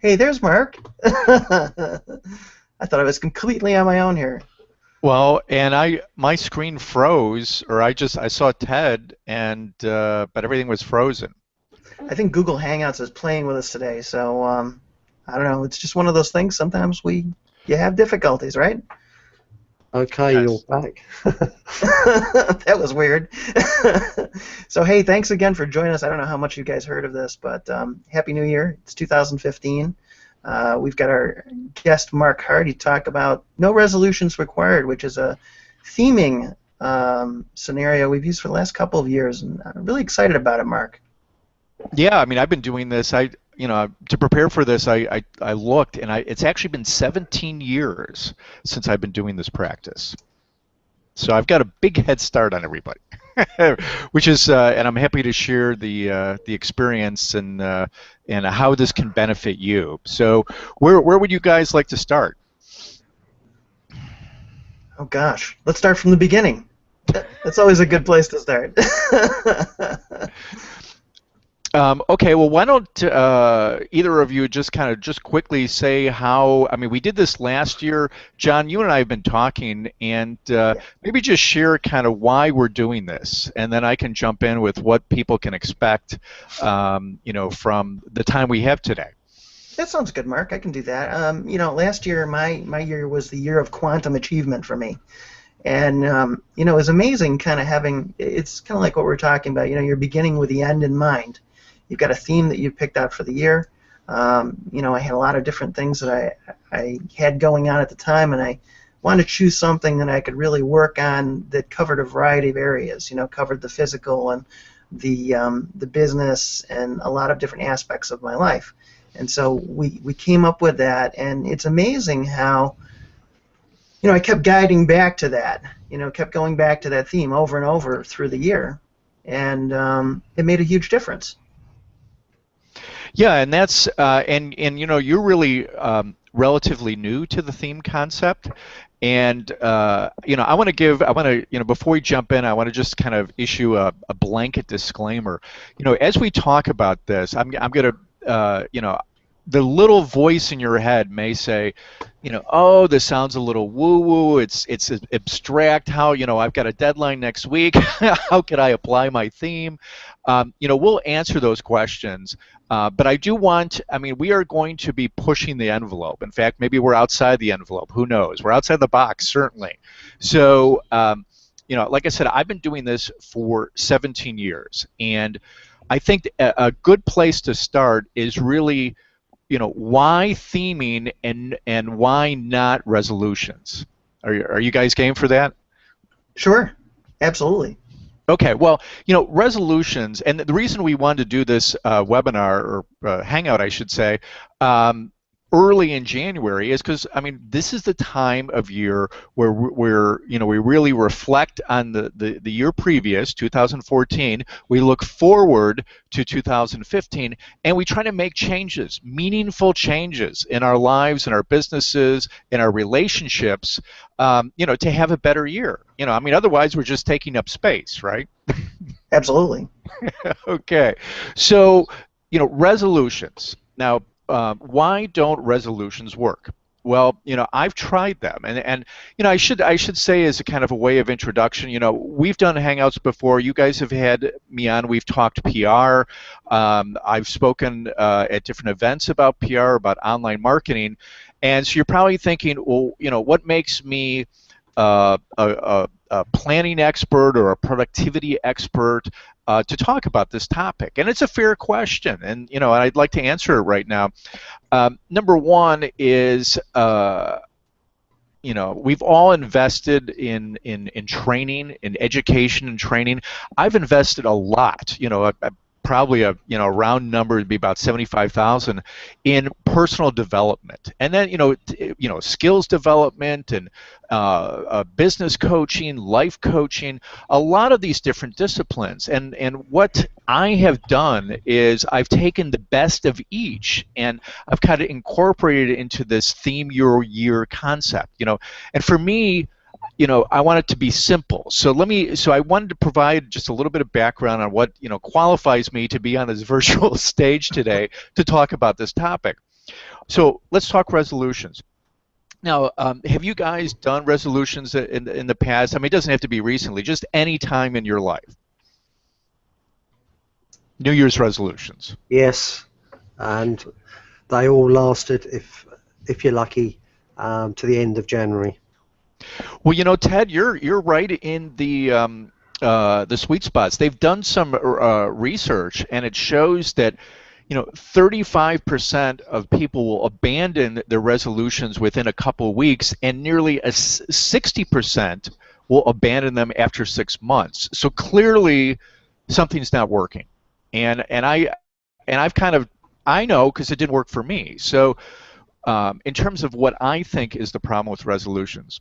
Hey, there's Mark. I thought I was completely on my own here. Well, and my screen froze, or I saw Ted, and but everything was frozen. I think Google Hangouts is playing with us today, so I don't know. It's just one of those things. Sometimes you have difficulties, right? Okay, you're Yes. back. That was weird. So hey, thanks again for joining us. I don't know how much you guys heard of this, but Happy New Year. It's 2015. We've got our guest Marc Harty talk about No Resolutions Required, which is a theming scenario we've used for the last couple of years, and I'm really excited about it, Mark. Yeah, I mean, I've been doing this. To prepare for this, I looked, and it's actually been 17 years since I've been doing this practice. So I've got a big head start on everybody, which is, and I'm happy to share the experience and how this can benefit you. So where would you guys like to start? Oh gosh, let's start from the beginning. That's always a good place to start. Okay, well, why don't either of you just quickly say how? I mean, we did this last year. John, you and I have been talking, and Yeah. maybe just share kind of why we're doing this, and then I can jump in with what people can expect, from the time we have today. That sounds good, Mark. I can do that. Last year, my year was the year of quantum achievement for me. And it was amazing kind of having, it's kind of like what we're talking about, you're beginning with the end in mind. You've got a theme that you picked out for the year. I had a lot of different things that I had going on at the time, and I wanted to choose something that I could really work on that covered a variety of areas, covered the physical and the business and a lot of different aspects of my life. And so we came up with that, and it's amazing how I kept guiding back to that, kept going back to that theme over and over through the year, and it made a huge difference. Yeah, and that's and you're really relatively new to the theme concept, and I want to before we jump in, I want to just kind of issue a blanket disclaimer. As we talk about this, I'm going to the little voice in your head may say, oh, this sounds a little woo-woo. It's abstract. How I've got a deadline next week. How could I apply my theme? We'll answer those questions. But I do I mean, we are going to be pushing the envelope. In fact, maybe we're outside the envelope. Who knows? We're outside the box, certainly. So, like I said, I've been doing this for 17 years. And I think a good place to start is really, why theming and why not resolutions? Are you guys game for that? Sure, absolutely. Okay, well, resolutions, and the reason we wanted to do this webinar or hangout, I should say, early in January is because, I mean, this is the time of year where we really reflect on the year previous, 2014. We look forward to 2015, and we try to make changes, meaningful changes in our lives, in our businesses, in our relationships, to have a better year. I mean, otherwise we're just taking up space, right? Absolutely. Okay, so resolutions. Now, why don't resolutions work? Well, I've tried them, and I should say as a kind of a way of introduction, we've done Hangouts before. You guys have had me on. We've talked PR. I've spoken at different events about PR, about online marketing, and so you're probably thinking, well, what makes me a planning expert or a productivity expert to talk about this topic? And it's a fair question, and I'd like to answer it right now. Number one is we've all invested in training, in education and training. I've invested a lot. Probably a round number would be about 75,000 in personal development, and then skills development and business coaching, life coaching, a lot of these different disciplines. And what I have done is I've taken the best of each and I've kind of incorporated it into this theme your year concept. And for me, I want it to be simple. So I wanted to provide just a little bit of background on what, qualifies me to be on this virtual stage today to talk about this topic. So let's talk resolutions. Now, have you guys done resolutions in the past? I mean, it doesn't have to be recently, just any time in your life. New Year's resolutions. Yes, and they all lasted, if you're lucky, to the end of January. Well, you know, Ted, you're right in the sweet spots. They've done some research, and it shows that 35% of people will abandon their resolutions within a couple of weeks, and nearly 60% will abandon them after 6 months. So clearly, something's not working, and I know because it didn't work for me. So in terms of what I think is the problem with resolutions.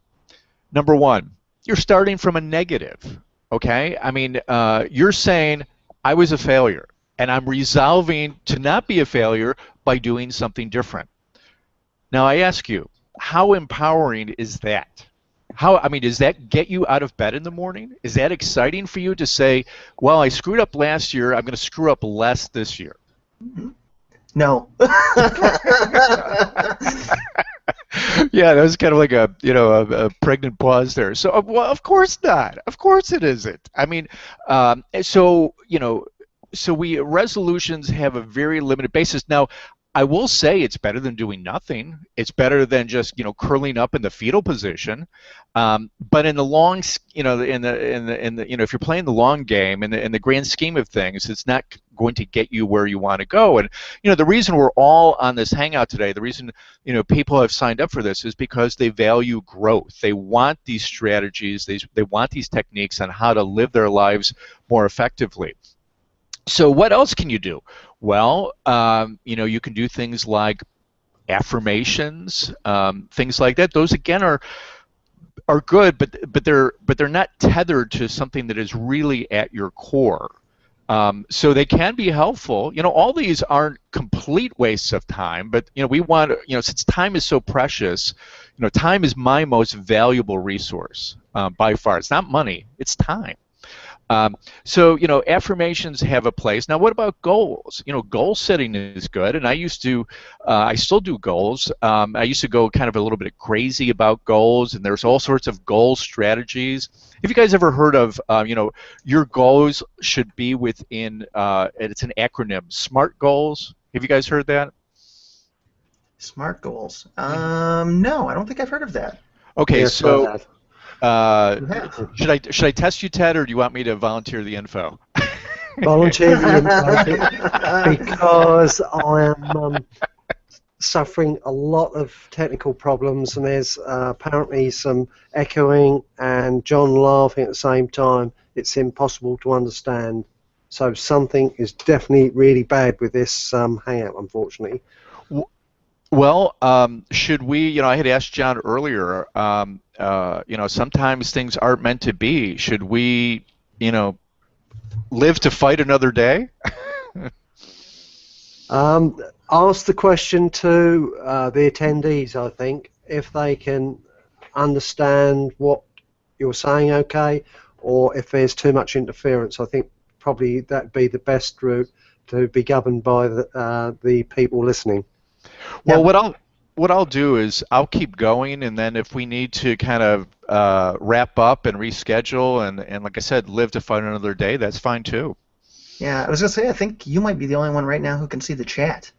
Number one, you're starting from a negative, okay? I mean, you're saying, I was a failure, and I'm resolving to not be a failure by doing something different. Now, I ask you, how empowering is that? Does that get you out of bed in the morning? Is that exciting for you to say, well, I screwed up last year, I'm going to screw up less this year? No. Yeah, that was kind of like a pregnant pause there. So, well, of course not. Of course it isn't. I mean, so resolutions have a very limited basis. Now, I will say it's better than doing nothing. It's better than just curling up in the fetal position. But in the long, if you're playing the long game in the grand scheme of things, it's not going to get you where you want to go. And the reason we're all on this hangout today, the reason people have signed up for this is because they value growth. They want these strategies. They want these techniques on how to live their lives more effectively. So what else can you do? Well, you can do things like affirmations, things like that. Those again are good, but they're not tethered to something that is really at your core. So they can be helpful. All these aren't complete wastes of time, but we want since time is so precious, time is my most valuable resource by far. It's not money, it's time. So affirmations have a place. Now, what about goals? Goal setting is good, and I still do goals. I used to go kind of a little bit crazy about goals, and there's all sorts of goal strategies. Have you guys ever heard of, your goals should be within, it's an acronym, SMART goals? Have you guys heard that? SMART goals. No, I don't think I've heard of that. Okay, yes, so. Should I test you, Ted, or do you want me to volunteer the info? Volunteer the info because I am suffering a lot of technical problems, and there's apparently some echoing and John laughing at the same time. It's impossible to understand. So something is definitely really bad with this hangout, unfortunately. Well, should we, I had asked John earlier, sometimes things aren't meant to be. Should we, live to fight another day? Ask the question to the attendees, I think, if they can understand what you're saying, okay, or if there's too much interference. I think probably that'd be the best route to be governed by the people listening. Well, what I'll do is I'll keep going, and then if we need to kind of wrap up and reschedule, and like I said, live to fight another day, that's fine too. Yeah, I was gonna say I think you might be the only one right now who can see the chat.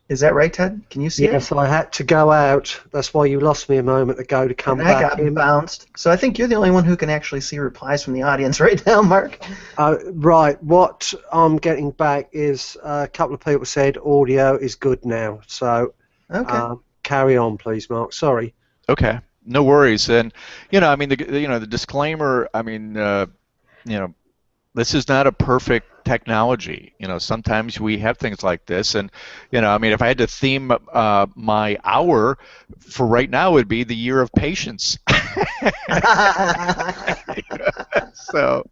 Is that right, Ted? Can you see it? Yes, I had to go out. That's why you lost me a moment ago to come back. I got bounced. So I think you're the only one who can actually see replies from the audience right now, Mark. Right. What I'm getting back is a couple of people said audio is good now. So carry on, please, Mark. Sorry. Okay. No worries. And the disclaimer. This is not a perfect technology. Sometimes we have things like this, and if I had to theme my hour for right now, it would be the year of patience. So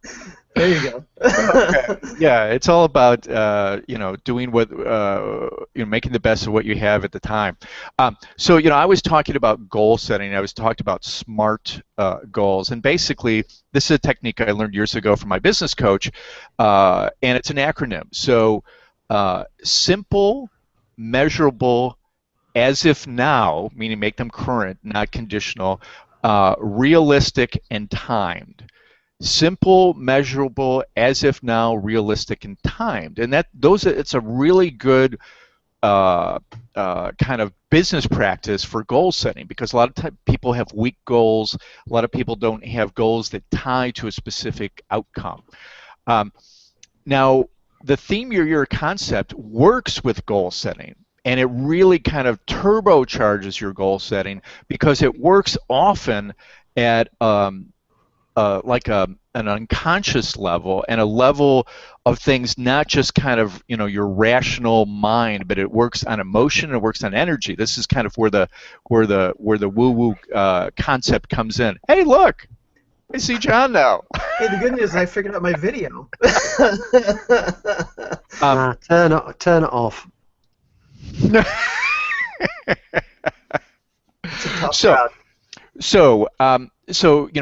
there you go. Okay. Yeah, it's all about doing what making the best of what you have at the time. So I was talking about goal setting. I was talking about SMART goals, and basically this is a technique I learned years ago from my business coach, and it's an acronym. So simple, measurable, as if now, meaning make them current, not conditional, realistic, and timed. Simple, measurable, as if now, realistic, and timed. And it's a really good kind of business practice for goal setting, because a lot of people have weak goals. A lot of people don't have goals that tie to a specific outcome. Now, the theme your year concept works with goal setting, and it really kind of turbocharges your goal setting because it works often at like an unconscious level, and a level of things not just kind of your rational mind, but it works on emotion, it works on energy. This is kind of where the woo-woo concept comes in. Hey, look, I see John now. Hey, the good news is I figured out my video. Turn it off. It's a tough crowd. So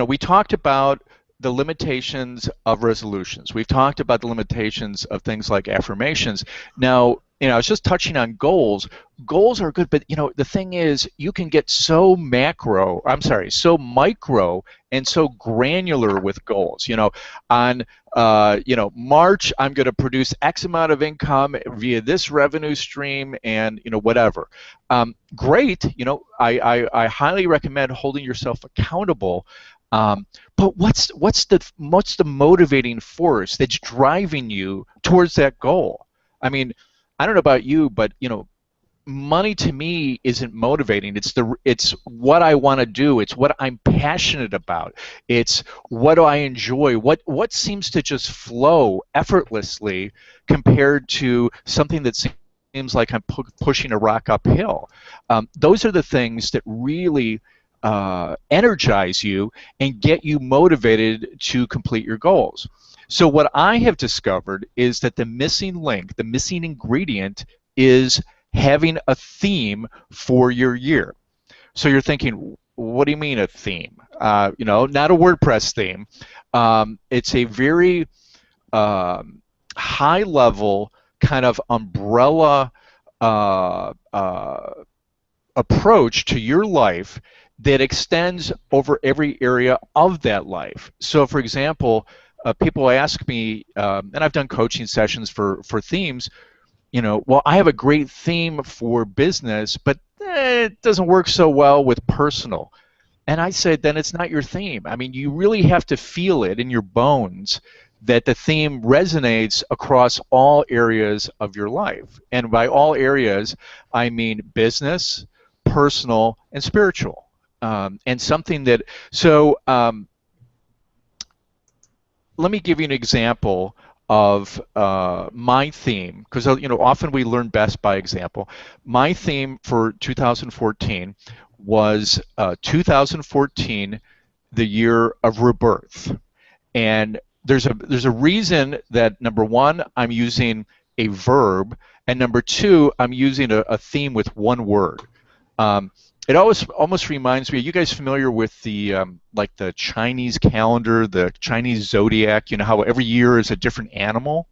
we talked about the limitations of resolutions. We've talked about the limitations of things like affirmations. Now, I was just touching on goals. Goals are good, but the thing is, you can get so micro and so granular with goals. On March, I'm going to produce X amount of income via this revenue stream, and whatever. Great. I highly recommend holding yourself accountable. But what's the motivating force that's driving you towards that goal? I mean, I don't know about you, but money to me isn't motivating. It's what I want to do. It's what I'm passionate about. It's what do I enjoy. What seems to just flow effortlessly compared to something that seems like I'm pushing a rock uphill. Those are the things that really energize you and get you motivated to complete your goals. So what I have discovered is that the missing link, the missing ingredient, is having a theme for your year. So you're thinking, what do you mean a theme? Not a WordPress theme. It's a very high-level kind of umbrella approach to your life that extends over every area of that life. So, for example, people ask me, and I've done coaching sessions for themes, well, I have a great theme for business, but it doesn't work so well with personal. And I said, then it's not your theme. I mean, you really have to feel it in your bones that the theme resonates across all areas of your life. And by all areas, I mean business, personal, and spiritual. And something that, so let me give you an example of my theme, because often we learn best by example. My theme for 2014 was 2014, the year of rebirth. And there's a reason that, number one, I'm using a verb, and number two, I'm using a theme with one word. It almost reminds me. Are you guys familiar with the like the Chinese calendar, the Chinese zodiac? How every year is a different animal.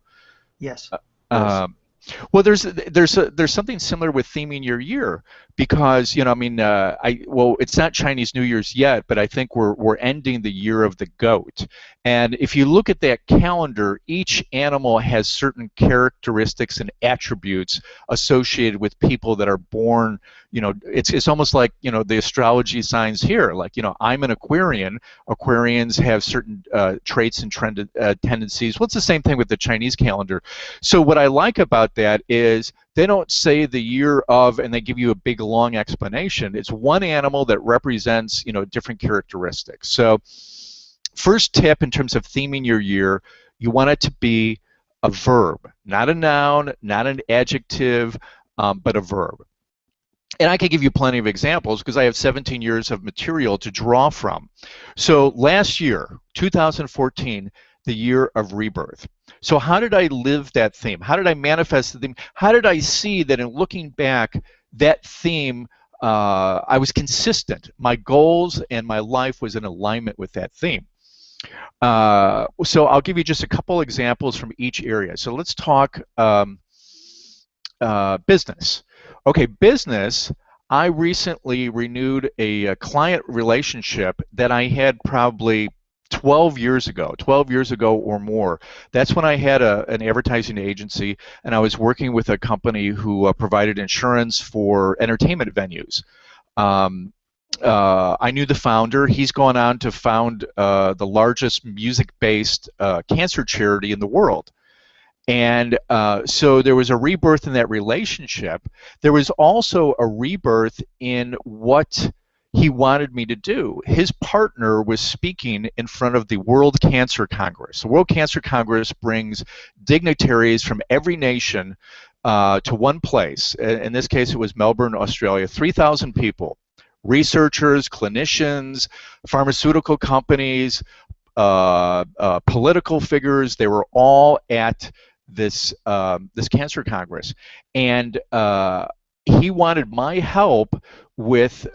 Yes. Well, there's something similar with theming your year, because it's not Chinese New Year's yet, but I think we're ending the year of the goat. And if you look at that calendar, each animal has certain characteristics and attributes associated with people that are born. It's almost like the astrology signs here. Like I'm an Aquarian. Aquarians have certain traits and tendencies. Well, it's the same thing with the Chinese calendar. So what I like about that is they don't say the year of and they give you a big long explanation. It's one animal that represents different characteristics. So first tip in terms of theming your year, you want it to be a verb, not a noun, not an adjective, but a verb. And I can give you plenty of examples because I have 17 years of material to draw from. So last year, 2014, the year of rebirth. So how did I live that theme? How did I manifest the theme? How did I see that in looking back, that theme, I was consistent. My goals and my life was in alignment with that theme. So I'll give you just a couple examples from each area. So let's talk business. Okay, business. I recently renewed a client relationship that I had probably 12 years ago, 12 years ago or more. That's when I had an advertising agency, and I was working with a company who provided insurance for entertainment venues. Um, I knew the founder. He's gone on to found the largest music-based cancer charity in the world. And so there was a rebirth in that relationship. There was also a rebirth in what he wanted me to do. His partner was speaking in front of the World Cancer Congress. The World Cancer Congress brings dignitaries from every nation to one place. In this case, it was Melbourne, Australia, 3,000 people. Researchers, clinicians, pharmaceutical companies, political figures, they were all at this cancer congress, and he wanted my help with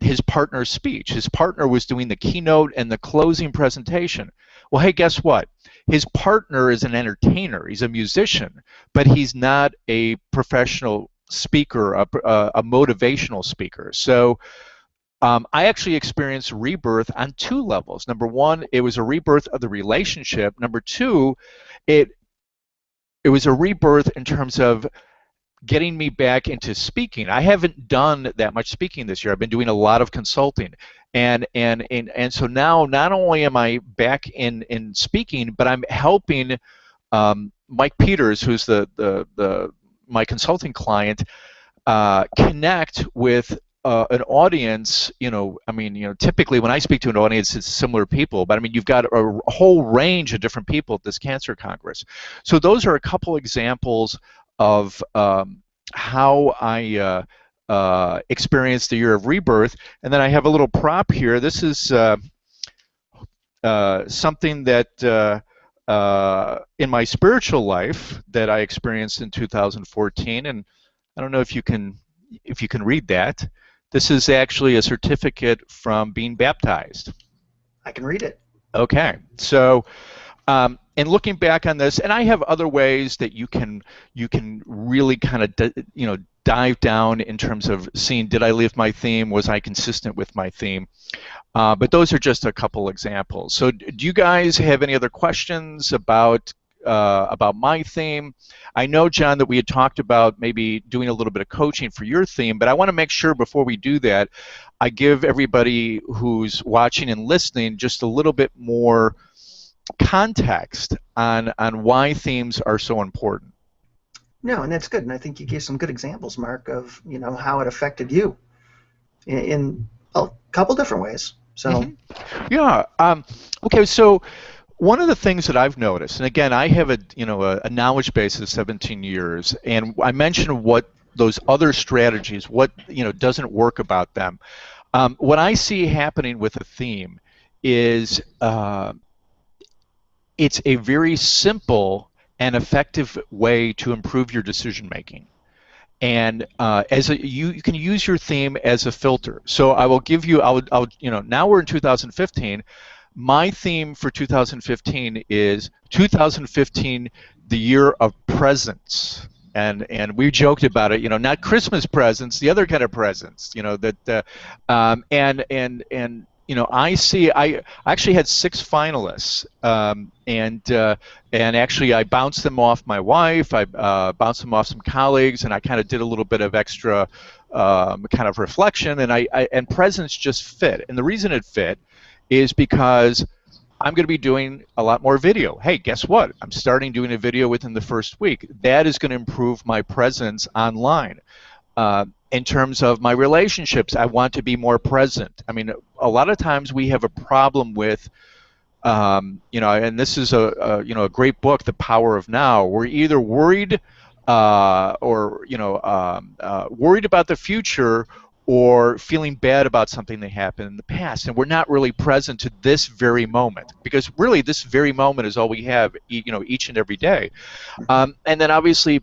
his partner's speech. His partner was doing the keynote and the closing presentation. Well, hey, guess what? His partner is an entertainer. He's a musician, but he's not a professional speaker, a motivational speaker. So I actually experienced rebirth on two levels. Number one, it was a rebirth of the relationship. Number two, it was a rebirth in terms of getting me back into speaking. I haven't done that much speaking this year. I've been doing a lot of consulting. And so now not only am I back in speaking, but I'm helping Mike Peters, who's my consulting client, connect with an audience. Typically when I speak to an audience, it's similar people, but I mean, you've got a whole range of different people at this Cancer Congress. So those are a couple examples of how I experienced the year of rebirth. And then I have a little prop here. This is something that in my spiritual life that I experienced in 2014, and I don't know if you can read that. This is actually a certificate from being baptized. I can read it. Okay, so and looking back on this, and I have other ways that you can really kind of dive down in terms of seeing, did I live my theme? Was I consistent with my theme? But those are just a couple examples. So do you guys have any other questions about my theme? I know, John, that we had talked about maybe doing a little bit of coaching for your theme, but I want to make sure before we do that, I give everybody who's watching and listening just a little bit more context on why themes are so important. No, and that's good, and I think you gave some good examples, Mark, of how it affected you in a couple different ways. So, yeah. Okay, so one of the things that I've noticed, and again, I have a knowledge base of 17 years, and I mentioned what those other strategies, what doesn't work about them. What I see happening with a theme is it's a very simple and effective way to improve your decision making. And you can use your theme as a filter. So I will give you, now we're in 2015. My theme for 2015 is 2015, the year of presents. And we joked about it, not Christmas presents, the other kind of presents, I actually had 6 finalists, and actually I bounced them off my wife, I bounced them off some colleagues, and I kind of did a little bit of extra kind of reflection, and presents just fit. And the reason it fit is because I'm going to be doing a lot more video. Hey, guess what? I'm starting doing a video within the first week. That is going to improve my presence online. In terms of my relationships, I want to be more present. I mean, a lot of times we have a problem with, and this is a great book, The Power of Now. We're either worried worried about the future, or feeling bad about something that happened in the past, and we're not really present to this very moment, because really this very moment is all we have, each and every day. And then obviously,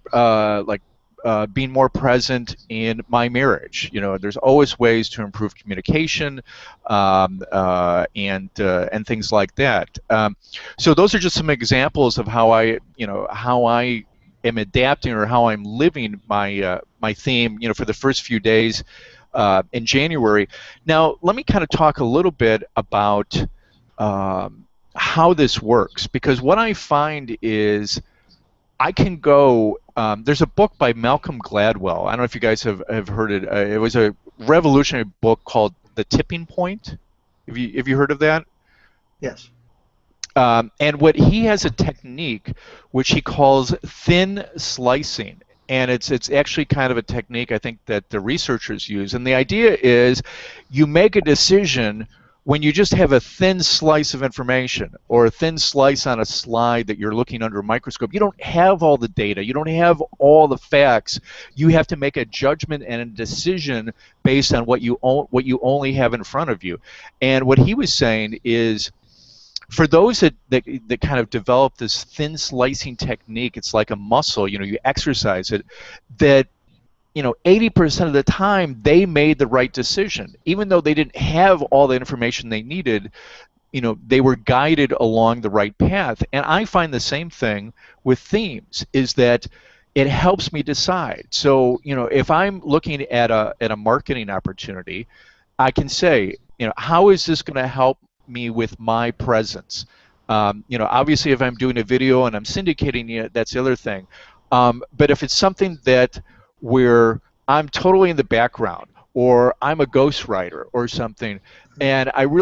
being more present in my marriage. There's always ways to improve communication, and things like that. So those are just some examples of how I am adapting or how I'm living my my theme, for the first few days in January. Now, let me kind of talk a little bit about how this works, because what I find is I can go. There's a book by Malcolm Gladwell. I don't know if you guys have heard it. It was a revolutionary book called The Tipping Point. Have you heard of that? Yes. And what he has a technique which he calls thin slicing, and it's actually kind of a technique I think that the researchers use. And the idea is you make a decision when you just have a thin slice of information or a thin slice on a slide that you're looking under a microscope. You don't have all the data. You don't have all the facts. You have to make a judgment and a decision based on what you only have in front of you. And what he was saying is, for those that kind of develop this thin slicing technique, it's like a muscle, you exercise it, that 80% of the time they made the right decision. Even though they didn't have all the information they needed, they were guided along the right path. And I find the same thing with themes, is that it helps me decide. So, if I'm looking at a marketing opportunity, I can say, how is this going to help me with my presence? Obviously, if I'm doing a video and I'm syndicating it, that's the other thing. But if it's something that where I'm totally in the background, or I'm a ghostwriter or something, and I'm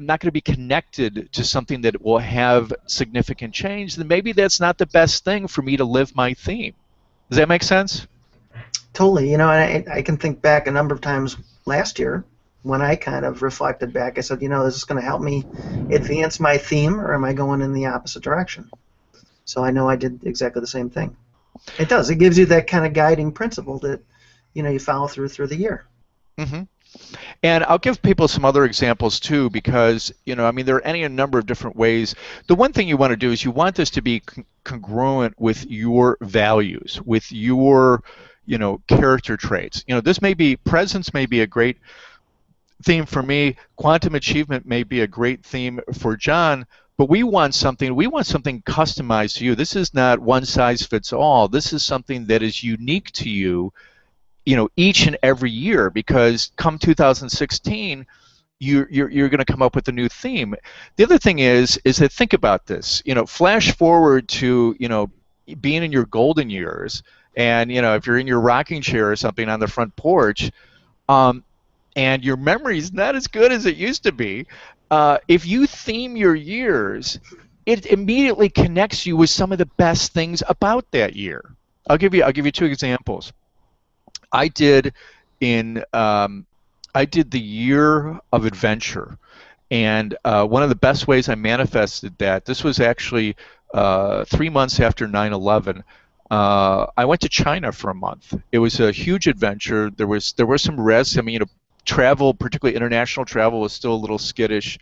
not going to be connected to something that will have significant change, then maybe that's not the best thing for me to live my theme. Does that make sense? Totally. And I can think back a number of times last year when I kind of reflected back. I said, is this going to help me advance my theme, or am I going in the opposite direction? So I know I did exactly the same thing. It does. It gives you that kind of guiding principle that, you follow through the year. Mm-hmm. And I'll give people some other examples too, because there are any number of different ways. The one thing you want to do is you want this to be congruent with your values, with your character traits. Presence may be a great theme for me. Quantum achievement may be a great theme for John. But we want something customized to you. This is not one size fits all. This is something that is unique to you, each and every year, because come 2016, you're going to come up with a new theme. The other thing is that, think about this. Flash forward to being in your golden years, and if you're in your rocking chair or something on the front porch, and your memory's not as good as it used to be. If you theme your years, it immediately connects you with some of the best things about that year. I'll give you two examples. I did the year of adventure, and one of the best ways I manifested that, this was actually 3 months after 9/11. I went to China for a month. It was a huge adventure. There were some risks. Travel, particularly international travel, was still a little skittish.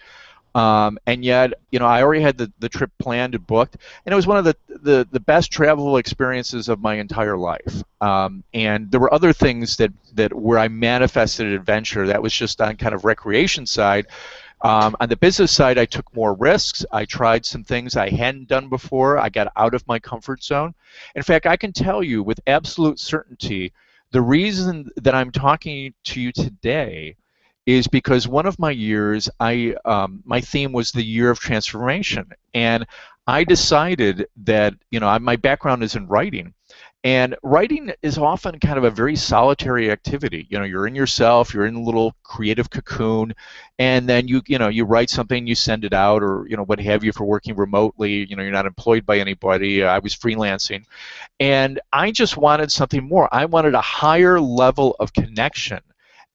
And yet, I already had the trip planned and booked, and it was one of the best travel experiences of my entire life. And there were other things that where I manifested adventure. That was just on kind of recreation side. On the business side, I took more risks. I tried some things I hadn't done before. I got out of my comfort zone. In fact, I can tell you with absolute certainty, the reason that I'm talking to you today is because one of my years, my theme was the year of transformation, and I decided that my background is in writing, and writing is often kind of a very solitary activity. You're in yourself, you're in a little creative cocoon, and then you write something, you send it out, or what have you, for working remotely. You're not employed by anybody. I was freelancing, and I just wanted something more. I wanted a higher level of connection.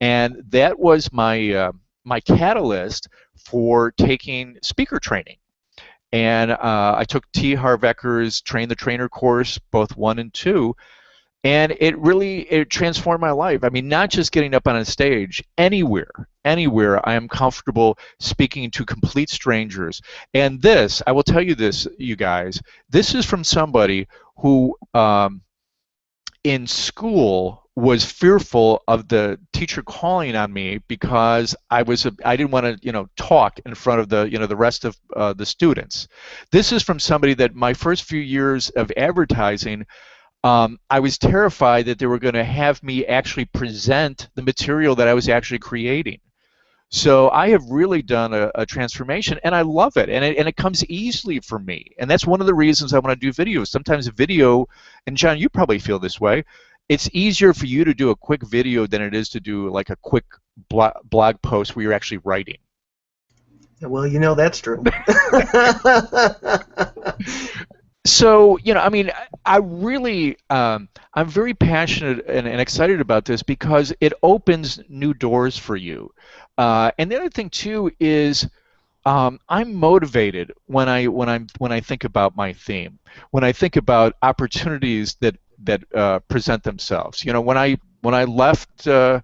And that was my my catalyst for taking speaker training. And I took T. Harv Ekker's Train the Trainer course, both 1 and 2, and it transformed my life. Not just getting up on a stage, anywhere I am comfortable speaking to complete strangers. And this, I will tell you this, you guys, this is from somebody who in school was fearful of the teacher calling on me because I didn't want to talk in front of the rest of the students. This is from somebody that my first few years of advertising, I was terrified that they were going to have me actually present the material that I was actually creating. So I have really done a transformation, and I love it, and it comes easily for me. And that's one of the reasons I want to do videos. Sometimes a video, and John, you probably feel this way, it's easier for you to do a quick video than it is to do like a quick blog post where you're actually writing. Well, that's true. So, I mean, I really, I'm very passionate and excited about this because it opens new doors for you. And the other thing too is I'm motivated when I think about my theme, when I think about opportunities that present themselves. When I left and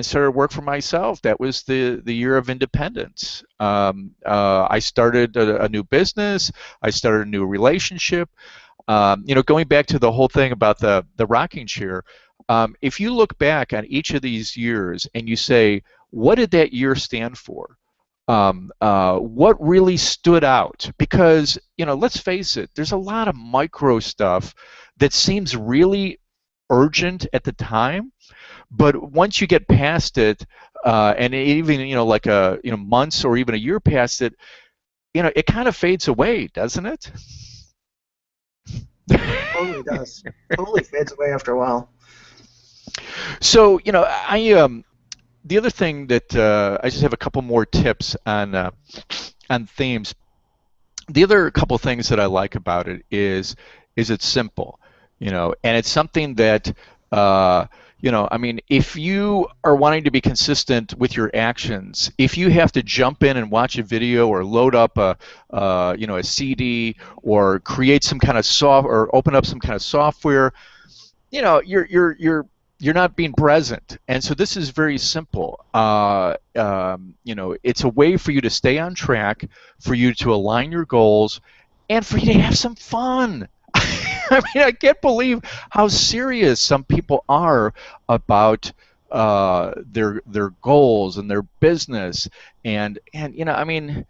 started work for myself, that was the year of independence. I started a new business. I started a new relationship. Going back to the whole thing about the rocking chair, if you look back on each of these years and you say, what did that year stand for? What really stood out? Because, let's face it, there's a lot of micro stuff that seems really urgent at the time, but once you get past it, and even, like months or even a year past it, it kind of fades away, doesn't it? Totally does. Totally fades away after a while. So, the other thing that I just have a couple more tips on themes. The other couple things that I like about it is it's simple, and it's something that I mean, if you are wanting to be consistent with your actions, if you have to jump in and watch a video or load up a CD or create some kind of or open up some kind of software, you're not being present. And so this is very simple. It's a way for you to stay on track, for you to align your goals, and for you to have some fun. I mean, I can't believe how serious some people are about their goals and their business, and I mean,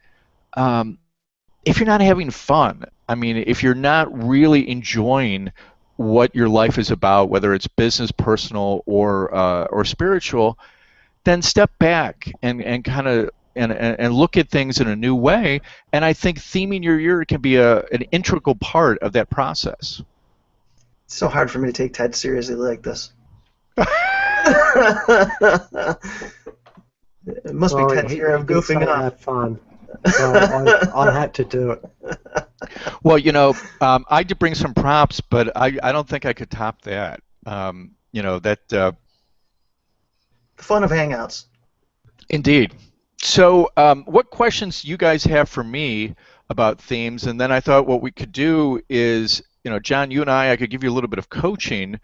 if you're not having fun, I mean, if you're not really enjoying what your life is about, whether it's business, personal, or spiritual, then step back and kind of and look at things in a new way. And I think theming your year can be an integral part of that process. It's so hard for me to take Ted seriously like this. It must be Ted's year of goofing off. Have fun. So I had to do it. Well, I did bring some props, but I don't think I could top that. The fun of Hangouts. Indeed. So, what questions do you guys have for me about themes? And then I thought what we could do is, John, you and I could give you a little bit of coaching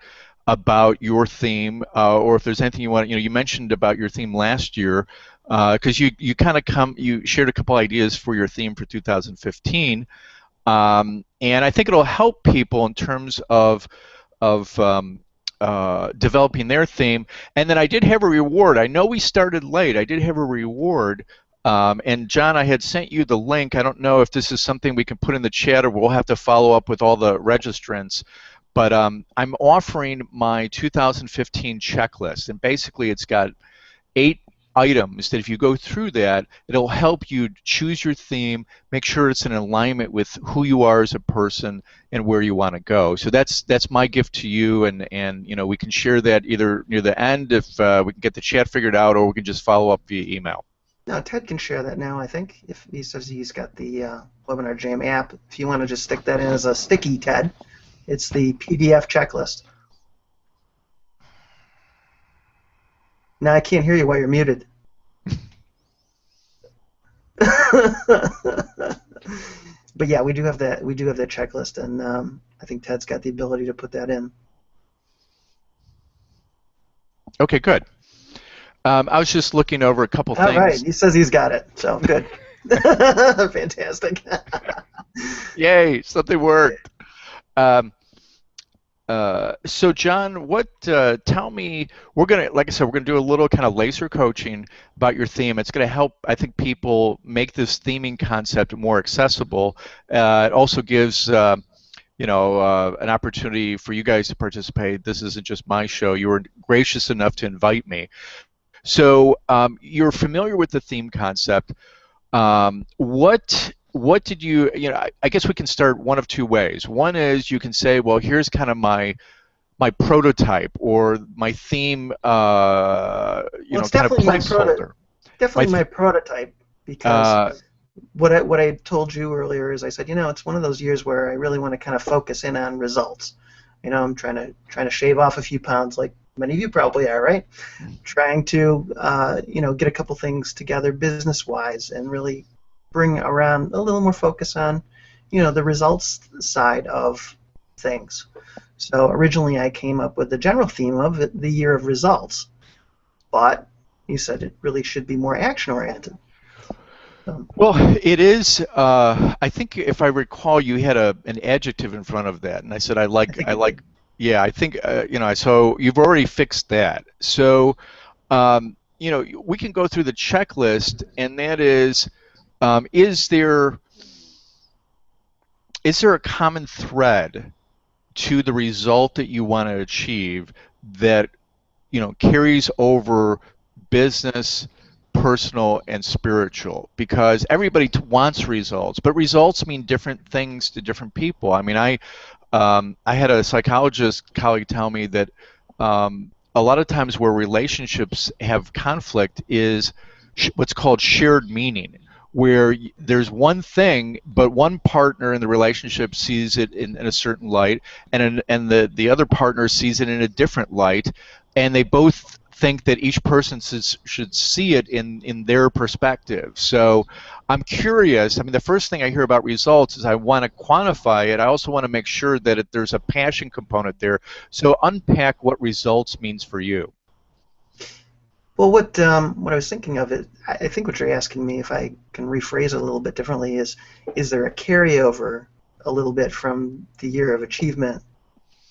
about your theme, or if there's anything you want. You mentioned about your theme last year, because you shared a couple ideas for your theme for 2015, and I think it'll help people in terms of developing their theme. And then I did have a reward. I know we started late. I did have a reward. And John, I had sent you the link. I don't know if this is something we can put in the chat or we'll have to follow up with all the registrants. But I'm offering my 2015 checklist. And basically it's got 8 items that if you go through that, it'll help you choose your theme, make sure it's in alignment with who you are as a person and where you want to go. So that's my gift to you, and we can share that either near the end if we can get the chat figured out, or we can just follow up via email. No, Ted can share that now, I think, if he says he's got the Webinar Jam app. If you want to just stick that in as a sticky, Ted, it's the PDF checklist. Now I can't hear you while you're muted. But yeah, we do have that. We do have that checklist, and I think Ted's got the ability to put that in. Okay, good. I was just looking over a couple things. All right, he says he's got it, so good. Fantastic. Yay, something worked. So John, what? Tell me. We're gonna, like I said, we're gonna do a little kind of laser coaching about your theme. It's gonna help, I think, people make this theming concept more accessible. It also gives, an opportunity for you guys to participate. This isn't just my show. You were gracious enough to invite me. So you're familiar with the theme concept. What did you, I guess we can start one of two ways. One is you can say, well, here's kind of my prototype or my theme, Well, it's kind of definitely placeholder. definitely My my prototype, because what I told you earlier is I said, it's one of those years where I really want to kind of focus in on results. I'm trying to shave off a few pounds, like many of you probably are, right? Trying to get a couple things together business-wise and really bring around a little more focus on the results side of things. So originally I came up with the general theme of the year of results, but you said it really should be more action-oriented. Well, it is. I think if I recall, you had an adjective in front of that, and I said I like. I like. Yeah, I think So you've already fixed that. So we can go through the checklist, and that is there a common thread to the result that you want to achieve that carries over business, personal, and spiritual? Because everybody wants results, but results mean different things to different people. I mean, I had a psychologist colleague tell me that a lot of times where relationships have conflict is what's called shared meaning, where there's one thing, but one partner in the relationship sees it in a certain light, and the other partner sees it in a different light, and they both think that each person should see it in their perspective. So I'm curious. I mean, the first thing I hear about results is I want to quantify it. I also want to make sure that there's a passion component there. So unpack what results means for you. Well, what I was thinking of it, I think what you're asking me, if I can rephrase it a little bit differently, is there a carryover a little bit from the year of achievement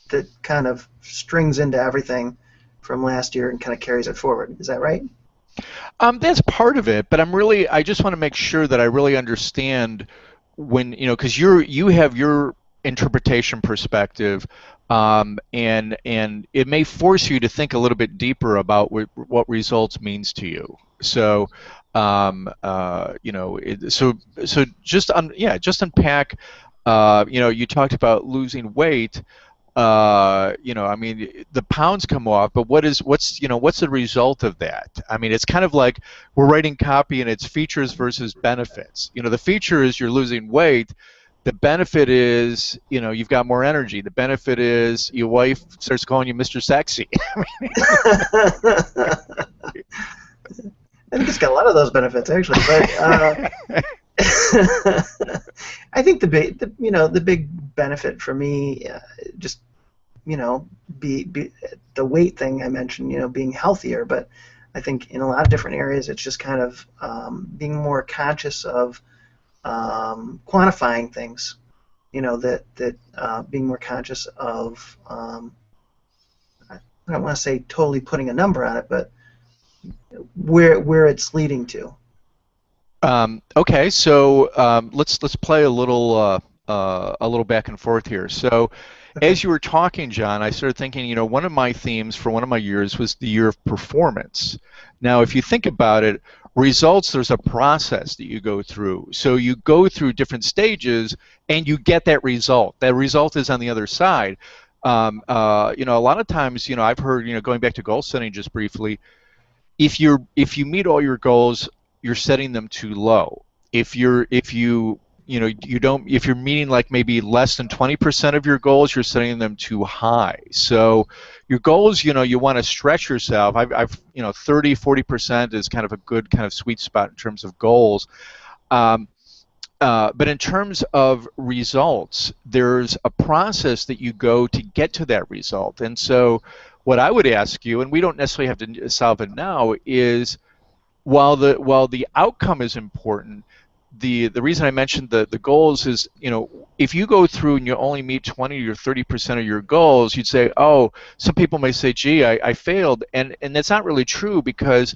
that kind of strings into everything from last year and kind of carries it forward? Is that right? That's part of it, but I just want to make sure that I really understand when, because you have your interpretation perspective, and it may force you to think a little bit deeper about what results means to you. So, so just unpack. You talked about losing weight. I mean, the pounds come off, but what's the result of that? I mean, it's kind of like we're writing copy and it's features versus benefits. The feature is you're losing weight. The benefit is, you've got more energy. The benefit is your wife starts calling you Mr. Sexy. I think it's got a lot of those benefits, actually. But I think the big benefit for me, just be the weight thing I mentioned, being healthier. But I think in a lot of different areas, it's just kind of being more conscious of quantifying things. Being more conscious of I don't want to say totally putting a number on it, but where it's leading to. Okay, so let's play a little back and forth here. So, as you were talking, John, I started thinking. One of my themes for one of my years was the year of performance. Now, if you think about it, results, there's a process that you go through. So you go through different stages, and you get that result. That result is on the other side. A lot of times, I've heard, going back to goal setting just briefly, if you meet all your goals, you're setting them too low. If you're meeting like maybe less than 20% of your goals, you're setting them too high. So your goals, you want to stretch yourself. I've 30, 40% is kind of a good kind of sweet spot in terms of goals. But in terms of results, there's a process that you go to get to that result. And so what I would ask you, and we don't necessarily have to solve it now, is while the outcome is important, the reason I mentioned the goals is, if you go through and you only meet 20 or 30% of your goals, you'd say, oh, some people may say, gee, I failed, and that's not really true, because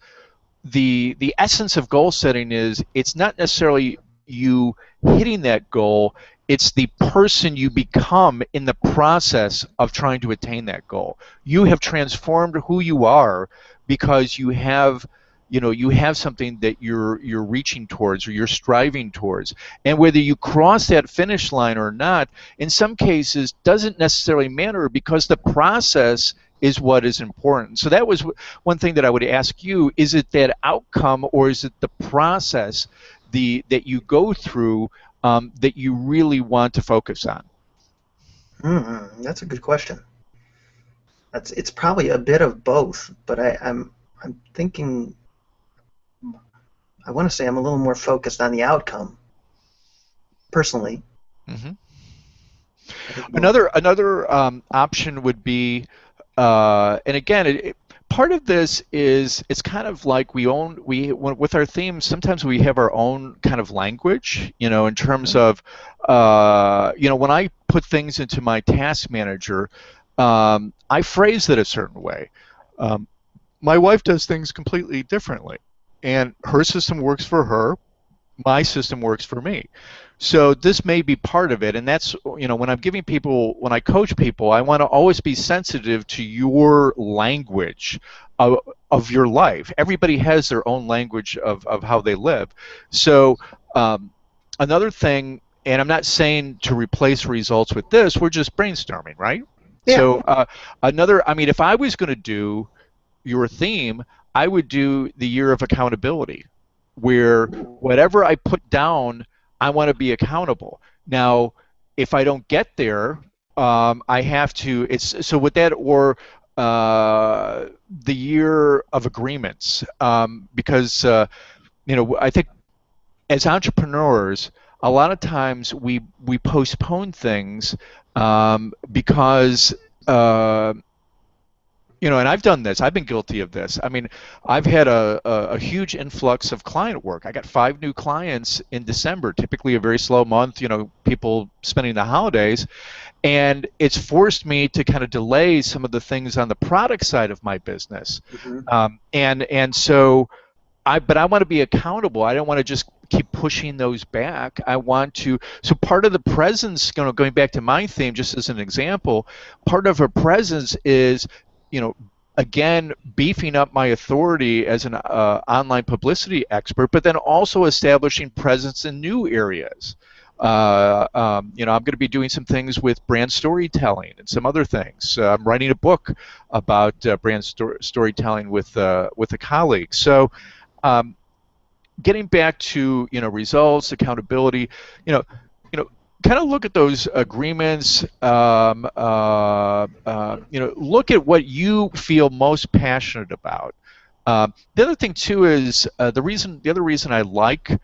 the essence of goal setting is, it's not necessarily you hitting that goal, it's the person you become in the process of trying to attain that goal. You have transformed who you are because you have something that you're reaching towards, or you're striving towards. And whether you cross that finish line or not, in some cases doesn't necessarily matter, because the process is what is important. So that was one thing that I would ask you: is it that outcome, or is it the process that you go through that you really want to focus on? That's a good question. It's probably a bit of both, but I'm thinking, I want to say I'm a little more focused on the outcome, personally. Mm-hmm. Another option would be, and again, part of this is, it's kind of like with our themes, sometimes we have our own kind of language, in terms of, when I put things into my task manager, I phrase it a certain way. My wife does things completely differently, and her system works for her, my system works for me. So this may be part of it, and that's, when when I coach people, I want to always be sensitive to your language of your life. Everybody has their own language of how they live. So another thing, and I'm not saying to replace results with this, we're just brainstorming, right? Yeah. So if I was going to do your theme, I would do the year of accountability, where whatever I put down, I want to be accountable. Now, if I don't get there, I have to. So with that, or the year of agreements, because I think as entrepreneurs, a lot of times we postpone things because. And I've done this. I've been guilty of this. I mean, I've had a huge influx of client work. I got 5 new clients in December, typically a very slow month, people spending the holidays. And it's forced me to kind of delay some of the things on the product side of my business. Mm-hmm. But I want to be accountable. I don't want to just keep pushing those back. I want to. So part of the presence, going back to my theme, just as an example, part of a presence is, again, beefing up my authority as an online publicity expert, but then also establishing presence in new areas. I'm going to be doing some things with brand storytelling and some other things. I'm writing a book about brand storytelling with a colleague. So, getting back to results, accountability, kind of look at those agreements. Look at what you feel most passionate about. The other thing too is the other reason I like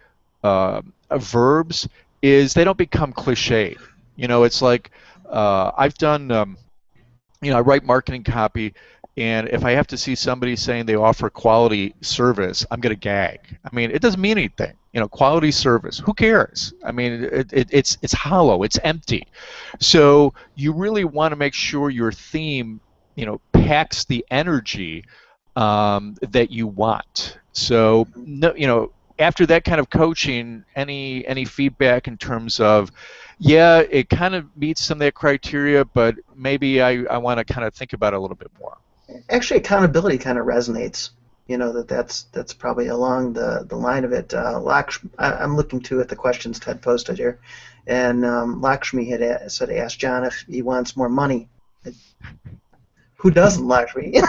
verbs is they don't become cliched. It's like I've done. I write marketing copy, and if I have to see somebody saying they offer quality service, I'm going to gag. I mean, it doesn't mean anything. Quality service. Who cares? I mean, it's hollow. It's empty. So you really want to make sure your theme, packs the energy that you want. So after that kind of coaching, any feedback in terms of, yeah, it kind of meets some of that criteria, but maybe I want to kind of think about it a little bit more. Actually, accountability kind of resonates. That's probably along the line of it. I'm looking at the questions Ted posted here, and Lakshmi had asked John if he wants more money. Who doesn't, Lakshmi? Yeah,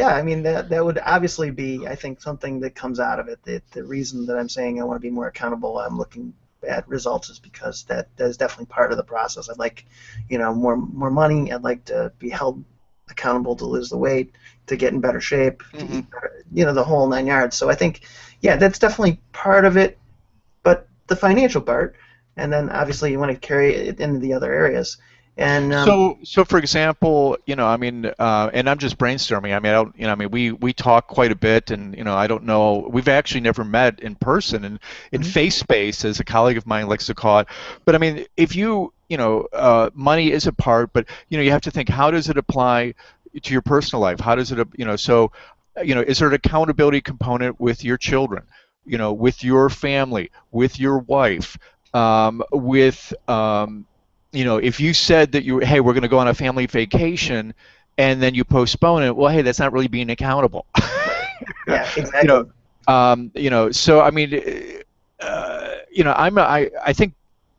I mean that would obviously be, I think, something that comes out of it. The reason that I'm saying I want to be more accountable, I'm looking at results, is because that is definitely part of the process. I'd like, more money. I'd like to be held accountable to lose the weight, to get in better shape, to eat better, the whole 9 yards. So I think, yeah, that's definitely part of it, but the financial part, and then obviously you want to carry it into the other areas. And So for example, I mean, and I'm just brainstorming. I mean, I don't, I mean, we talk quite a bit, and I don't know. We've actually never met in person, and in Mhm. face space, as a colleague of mine likes to call it. But I mean, if money is a part, but you have to think, how does it apply to your personal life? How does it, so, is there an accountability component with your children? With your family, with your wife, with if you said that hey, we're going to go on a family vacation, and then you postpone it, well, hey, that's not really being accountable. Right. Yeah, you know, exactly. so I mean, I think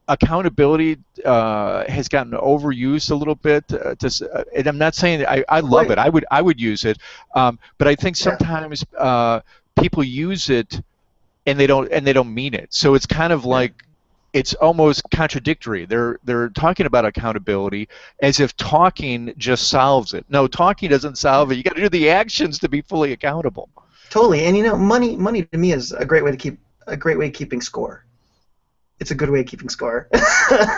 accountability has gotten overused a little bit. And I'm not saying that I love Well, it. I would use it, but I think yeah. sometimes people use it and they don't mean it. So it's kind of Yeah. like it's almost contradictory. They're talking about accountability as if talking just solves it. No, talking doesn't solve it. You got to do the actions to be fully accountable. Totally. And money to me is a great way to keeping score. It's a good way of keeping score,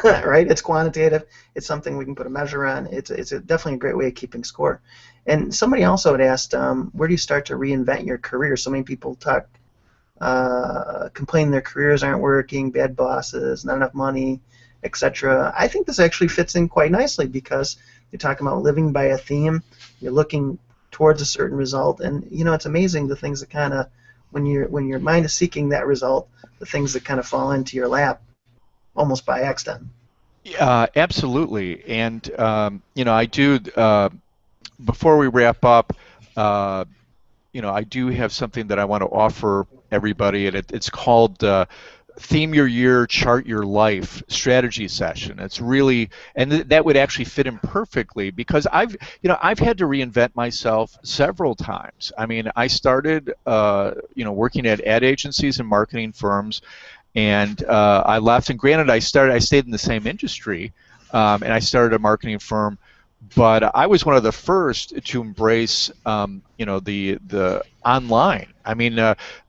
right? It's quantitative. It's something we can put a measure on. Definitely a great way of keeping score. And somebody also had asked, where do you start to reinvent your career? So many people complain their careers aren't working, bad bosses, not enough money, etc. I think this actually fits in quite nicely because you're talking about living by a theme. You're looking towards a certain result, and it's amazing the things that kind of when your mind is seeking that result, the things that kind of fall into your lap almost by accident. Absolutely. And I do. Before we wrap up, uh, I do have something that I want to offer everybody, and it's called Theme Your Year, Chart Your Life Strategy Session. It's really, and that would actually fit in perfectly because I've had to reinvent myself several times. I mean, I started, working at ad agencies and marketing firms, and I left. And granted, I stayed in the same industry, and I started a marketing firm, but I was one of the first to embrace, the online. I mean,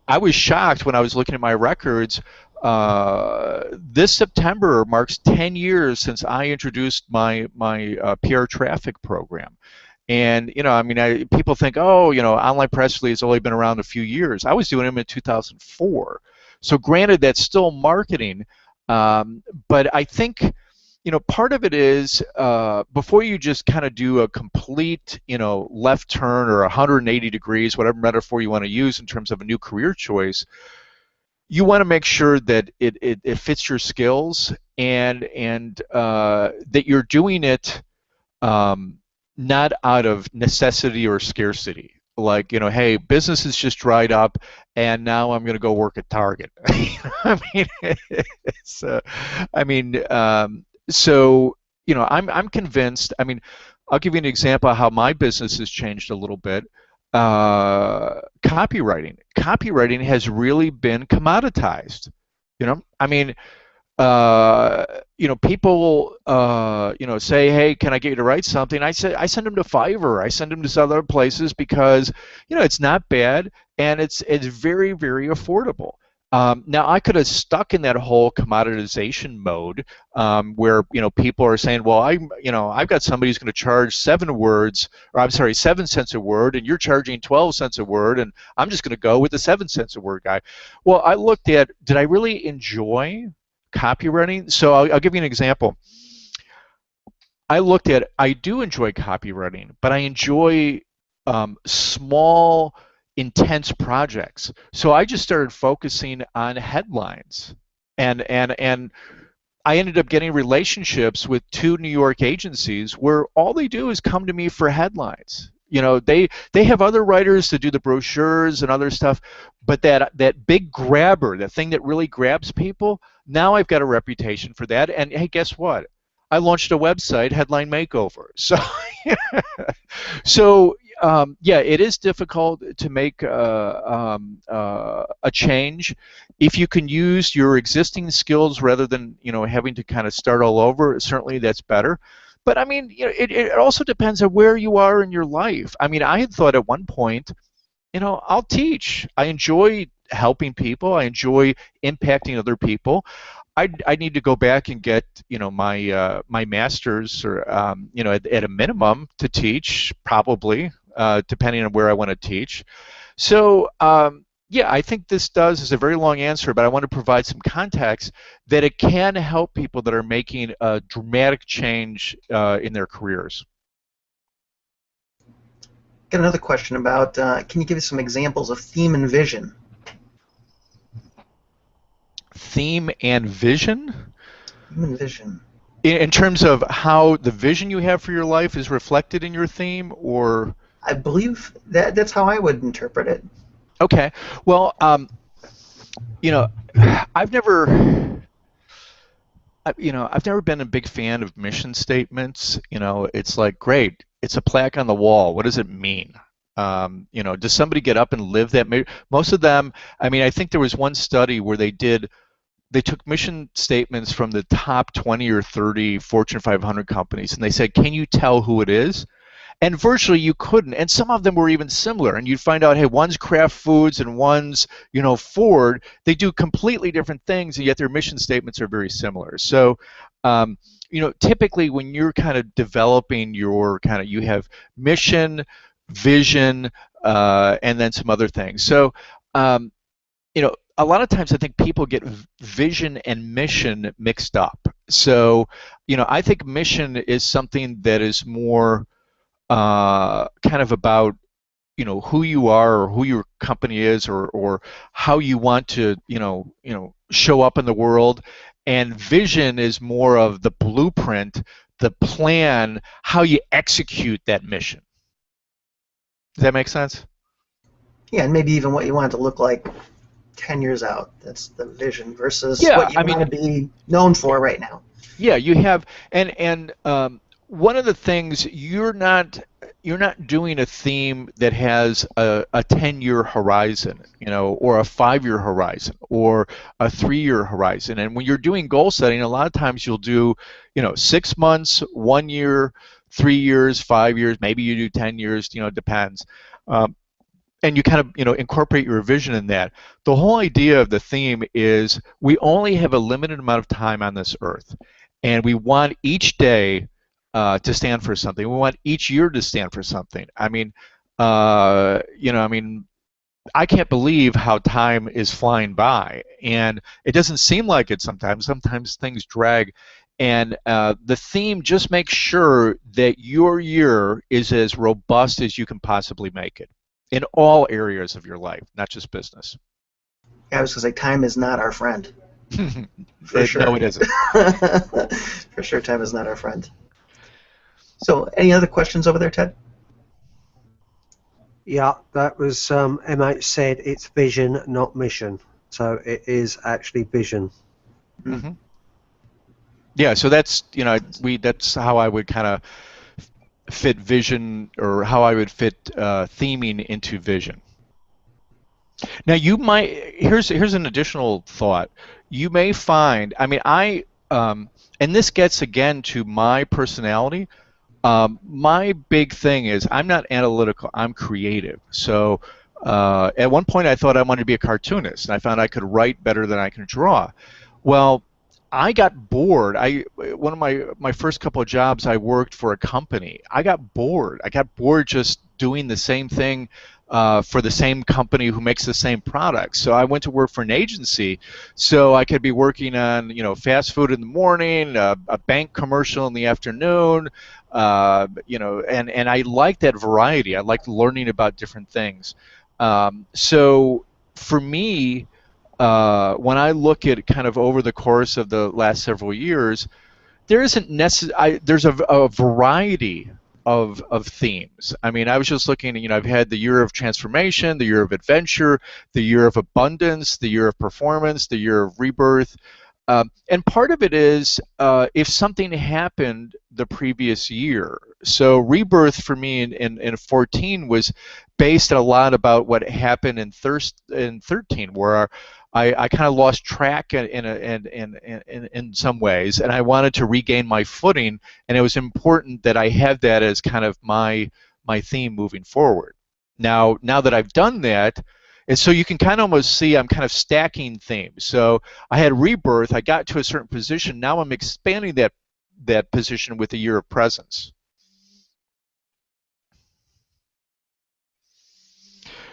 I was shocked when I was looking at my records. This September marks 10 years since I introduced my PR traffic program. And I mean, people think, oh, online press release has only been around a few years. I was doing them in 2004. So granted, that's still marketing, but I think part of it is before you just kind of do a complete left turn or 180 degrees, whatever metaphor you want to use in terms of a new career choice, you want to make sure that it fits your skills and that you're doing it um, not out of necessity or scarcity. Like, hey, business has just dried up, and now I'm going to go work at Target. I mean, it's, I mean, so I'm convinced. I mean, I'll give you an example of how my business has changed a little bit. Copywriting has really been commoditized. I mean, people, say, hey, can I get you to write something? I send them to Fiverr. I send them to other places because, it's not bad and it's very, very affordable. Now, I could have stuck in that whole commoditization mode where, people are saying, well, I've got somebody who's going to charge 7 cents a word, and you're charging 12 cents a word, and I'm just going to go with the 7 cents a word guy. Well, I looked at, did I really enjoy copywriting? So I'll give you an example. I do enjoy copywriting, but I enjoy small, intense projects. So I just started focusing on headlines, and I ended up getting relationships with 2 New York agencies where all they do is come to me for headlines. They have other writers to do the brochures and other stuff, but that big grabber, that thing that really grabs people, now I've got a reputation for that. And hey, guess what? I launched a website, Headline Makeover. So, yeah, it is difficult to make a change. If you can use your existing skills rather than having to kind of start all over, certainly that's better. But I mean, it also depends on where you are in your life. I mean, I had thought at one point, I'll teach. I enjoy helping people. I enjoy impacting other people. I need to go back and get my my master's or at a minimum to teach, probably depending on where I want to teach. So yeah, I think this is a very long answer, but I want to provide some context that it can help people that are making a dramatic change in their careers. Got another question about, can you give us some examples of theme and vision? Theme and vision? Theme and vision. In terms of how the vision you have for your life is reflected in your theme, or? I believe that's how I would interpret it. Okay. Well, I've never. I've never been a big fan of mission statements. It's like, great, it's a plaque on the wall. What does it mean? Does somebody get up and live that? Most of them, I think there was one study where they took mission statements from the top 20 or 30 Fortune 500 companies, and they said, can you tell who it is? And virtually you couldn't, and some of them were even similar. And you'd find out, hey, one's Kraft Foods and one's, Ford. They do completely different things, and yet their mission statements are very similar. So, typically when you're kind of developing you have mission, vision, and then some other things. So, a lot of times I think people get vision and mission mixed up. So, I think mission is something that is more kind of about who you are or who your company is or how you want to show up in the world, and vision is more of the blueprint, the plan, how you execute that mission. Does that make sense? Yeah, and maybe even what you want it to look like 10 years out. That's the vision versus what you want to be known for right now. Yeah, you have, and one of the things, you're not doing a theme that has a 10-year horizon, or a 5-year horizon, or a 3-year horizon. And when you're doing goal setting, a lot of times you'll do, 6 months, 1 year, 3 years, 5 years, maybe you do 10 years, it depends. And you kind of, incorporate your vision in that. The whole idea of the theme is we only have a limited amount of time on this earth, and we want each day to stand for something. We want each year to stand for something. I can't believe how time is flying by, and it doesn't seem like it sometimes. Sometimes things drag, and the theme just makes sure that your year is as robust as you can possibly make it in all areas of your life, not just business. Yeah, I was going to say, time is not our friend. For sure. No, it isn't. For sure, time is not our friend. So, any other questions over there, Ted? Yeah, that was MH said it's vision, not mission. So it is actually vision. Mm-hmm. Yeah, so that's that's how I would kind of fit vision, or how I would fit theming into vision. Now you might, here's an additional thought. You may find, and this gets again to my personality. My big thing is I'm not analytical, I'm creative. So at one point I thought I wanted to be a cartoonist, and I found I could write better than I can draw. Well, I got bored. One of my first couple of jobs, I worked for a company. I got bored. I got bored just doing the same thing for the same company who makes the same products. So I went to work for an agency, so I could be working on fast food in the morning, a bank commercial in the afternoon, and I liked that variety. I liked learning about different things. So for me, when I look at kind of over the course of the last several years, there isn't there's a variety of themes. I was just looking, I've had the year of transformation, the year of adventure, the year of abundance, the year of performance, the year of rebirth. And part of it is if something happened the previous year. So rebirth for me in 14 was based a lot about what happened in 13, where I kind of lost track in some ways, and I wanted to regain my footing, and it was important that I have that as kind of my theme moving forward. Now that I've done that, And so you can kind of almost see I'm kind of stacking themes. So I had rebirth, I got to a certain position, now I'm expanding that position with a year of presence.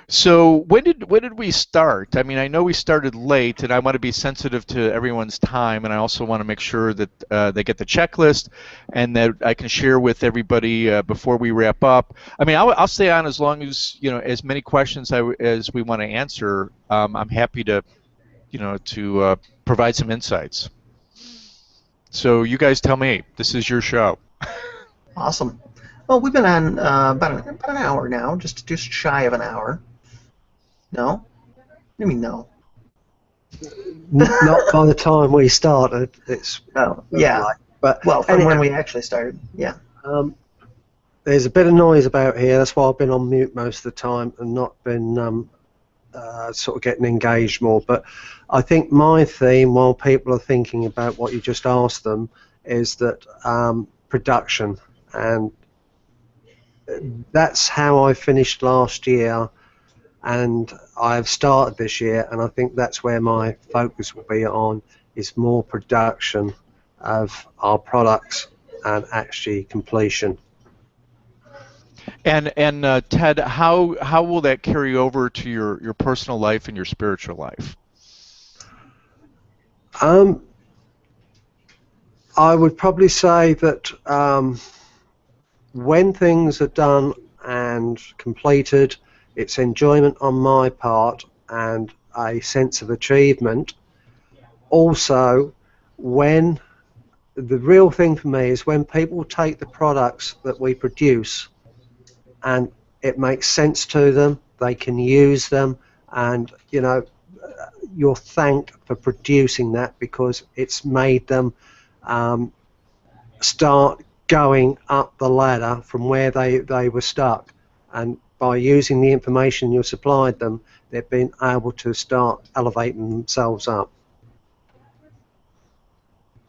So when did we start? I mean, I know we started late, and I want to be sensitive to everyone's time, and I also want to make sure that they get the checklist, and that I can share with everybody before we wrap up. I mean, I'll stay on as long as as many questions as we want to answer. I'm happy to to provide some insights. So you guys tell me. This is your show. Awesome. Well, we've been on about an hour now, just shy of an hour. No? What do you mean no? Not by the time we started. It's yeah. But well, from when we actually started, yeah. There's a bit of noise about here. That's why I've been on mute most of the time and not been sort of getting engaged more. But I think my theme, while people are thinking about what you just asked them, is that production, and that's how I finished last year. And I've started this year, and I think that's where my focus will be on, is more production of our products and actually completion. And Ted, how will that carry over to your personal life and your spiritual life? I would probably say that when things are done and completed, it's enjoyment on my part and a sense of achievement. Also, when the real thing for me is when people take the products that we produce and it makes sense to them, they can use them, and you're thanked for producing that because it's made them start going up the ladder from where they were stuck. And by using the information you supplied them, they've been able to start elevating themselves up.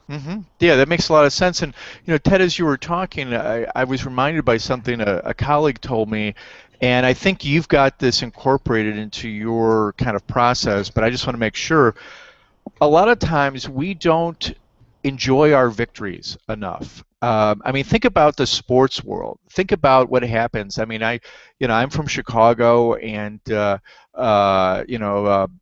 Mm-hmm. Yeah, that makes a lot of sense. And Ted, as you were talking, I was reminded by something a colleague told me, and I think you've got this incorporated into your kind of process, but I just want to make sure. A lot of times we don't enjoy our victories enough. I mean, think about the sports world. Think about what happens. I mean, I'm from Chicago, and a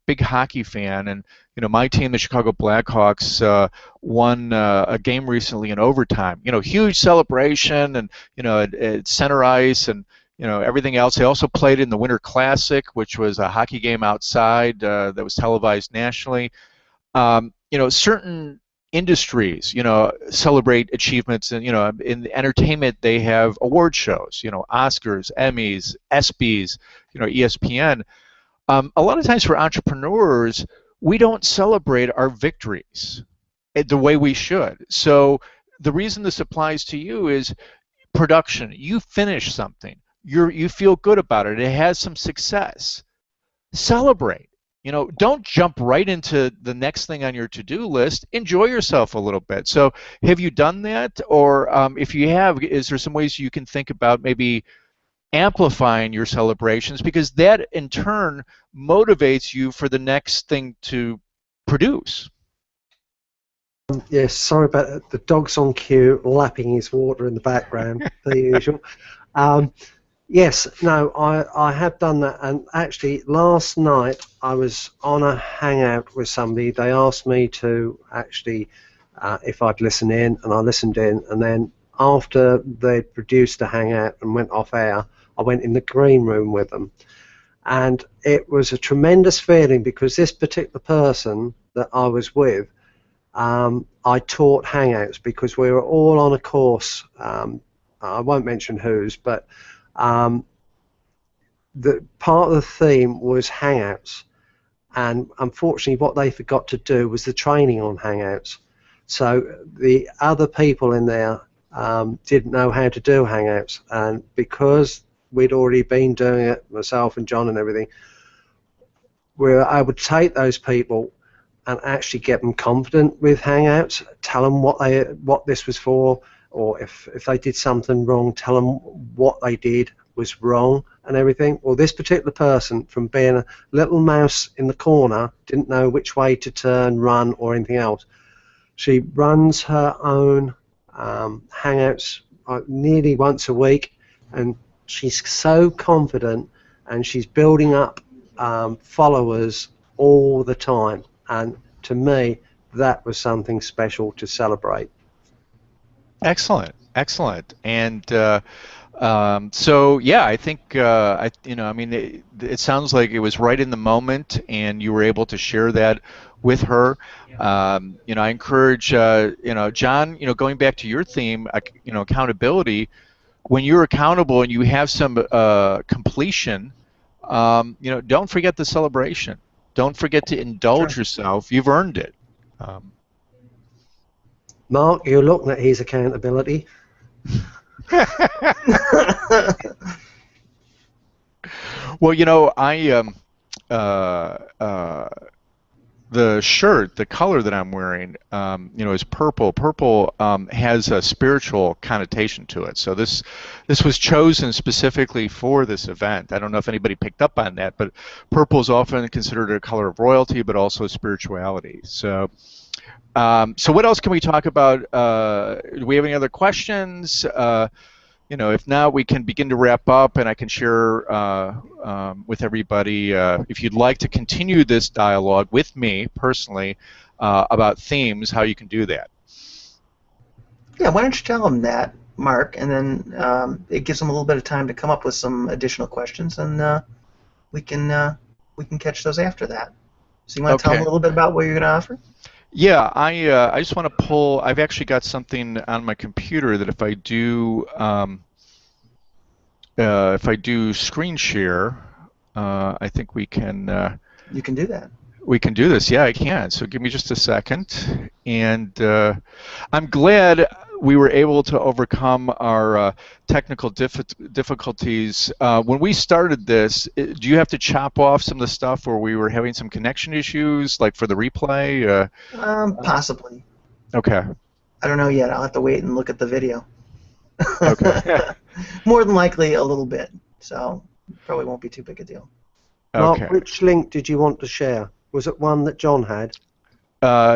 big hockey fan, and my team, the Chicago Blackhawks, won a game recently in overtime. Huge celebration, and at center ice, and everything else. They also played in the Winter Classic, which was a hockey game outside that was televised nationally. Certain industries, celebrate achievements, and in entertainment they have award shows, Oscars, Emmys, ESPYs, ESPN. A lot of times for entrepreneurs, we don't celebrate our victories the way we should. So the reason this applies to you is production. You finish something, you feel good about it, it has some success. Celebrate. Don't jump right into the next thing on your to-do list. Enjoy yourself a little bit. So have you done that? Or if you have, is there some ways you can think about maybe amplifying your celebrations? Because that, in turn, motivates you for the next thing to produce. Yes, sorry about that. The dog's on cue, lapping his water in the background, the usual. Yes, no, I have done that, and actually last night I was on a hangout with somebody. They asked me to actually, if I'd listen in, and I listened in, and then after they'd produced the hangout and went off air, I went in the green room with them. And it was a tremendous feeling because this particular person that I was with, I taught hangouts because we were all on a course, I won't mention whose, but the part of the theme was Hangouts, and unfortunately what they forgot to do was the training on Hangouts. So the other people in there didn't know how to do Hangouts, and because we'd already been doing it, myself and John and everything, we were able to take those people and actually get them confident with Hangouts, tell them what this was for, or if they did something wrong, tell them what they did was wrong, and everything. Well, this particular person, from being a little mouse in the corner, didn't know which way to turn, run, or anything else. She runs her own hangouts nearly once a week, and she's so confident, and she's building up followers all the time. And to me, that was something special to celebrate. Excellent, excellent. And so yeah, I think I mean, it sounds like it was right in the moment, and you were able to share that with her. I encourage John, going back to your theme, accountability. When you're accountable and you have some completion, don't forget the celebration. Don't forget to indulge yourself. You've earned it. Mark, you're looking at his accountability. Well, the shirt, the color that I'm wearing, is purple. Purple has a spiritual connotation to it. So this was chosen specifically for this event. I don't know if anybody picked up on that, but purple is often considered a color of royalty, but also spirituality. So what else can we talk about? Do we have any other questions? If not, we can begin to wrap up, and I can share with everybody, if you'd like to continue this dialogue with me personally about themes, how you can do that. Yeah, why don't you tell them that, Mark, and then it gives them a little bit of time to come up with some additional questions, and we can catch those after that. So you want to tell them a little bit about what you're going to offer? Yeah, I just want to pull. I've actually got something on my computer that if I do screen share, I think we can. You can do that. We can do this. Yeah, I can. So give me just a second, and I'm glad we were able to overcome our technical difficulties. When we started this, do you have to chop off some of the stuff where we were having some connection issues, like for the replay? Possibly. Okay. I don't know yet. I'll have to wait and look at the video. Okay. More than likely a little bit, so probably won't be too big a deal. Okay. Mark, which link did you want to share? Was it one that John had?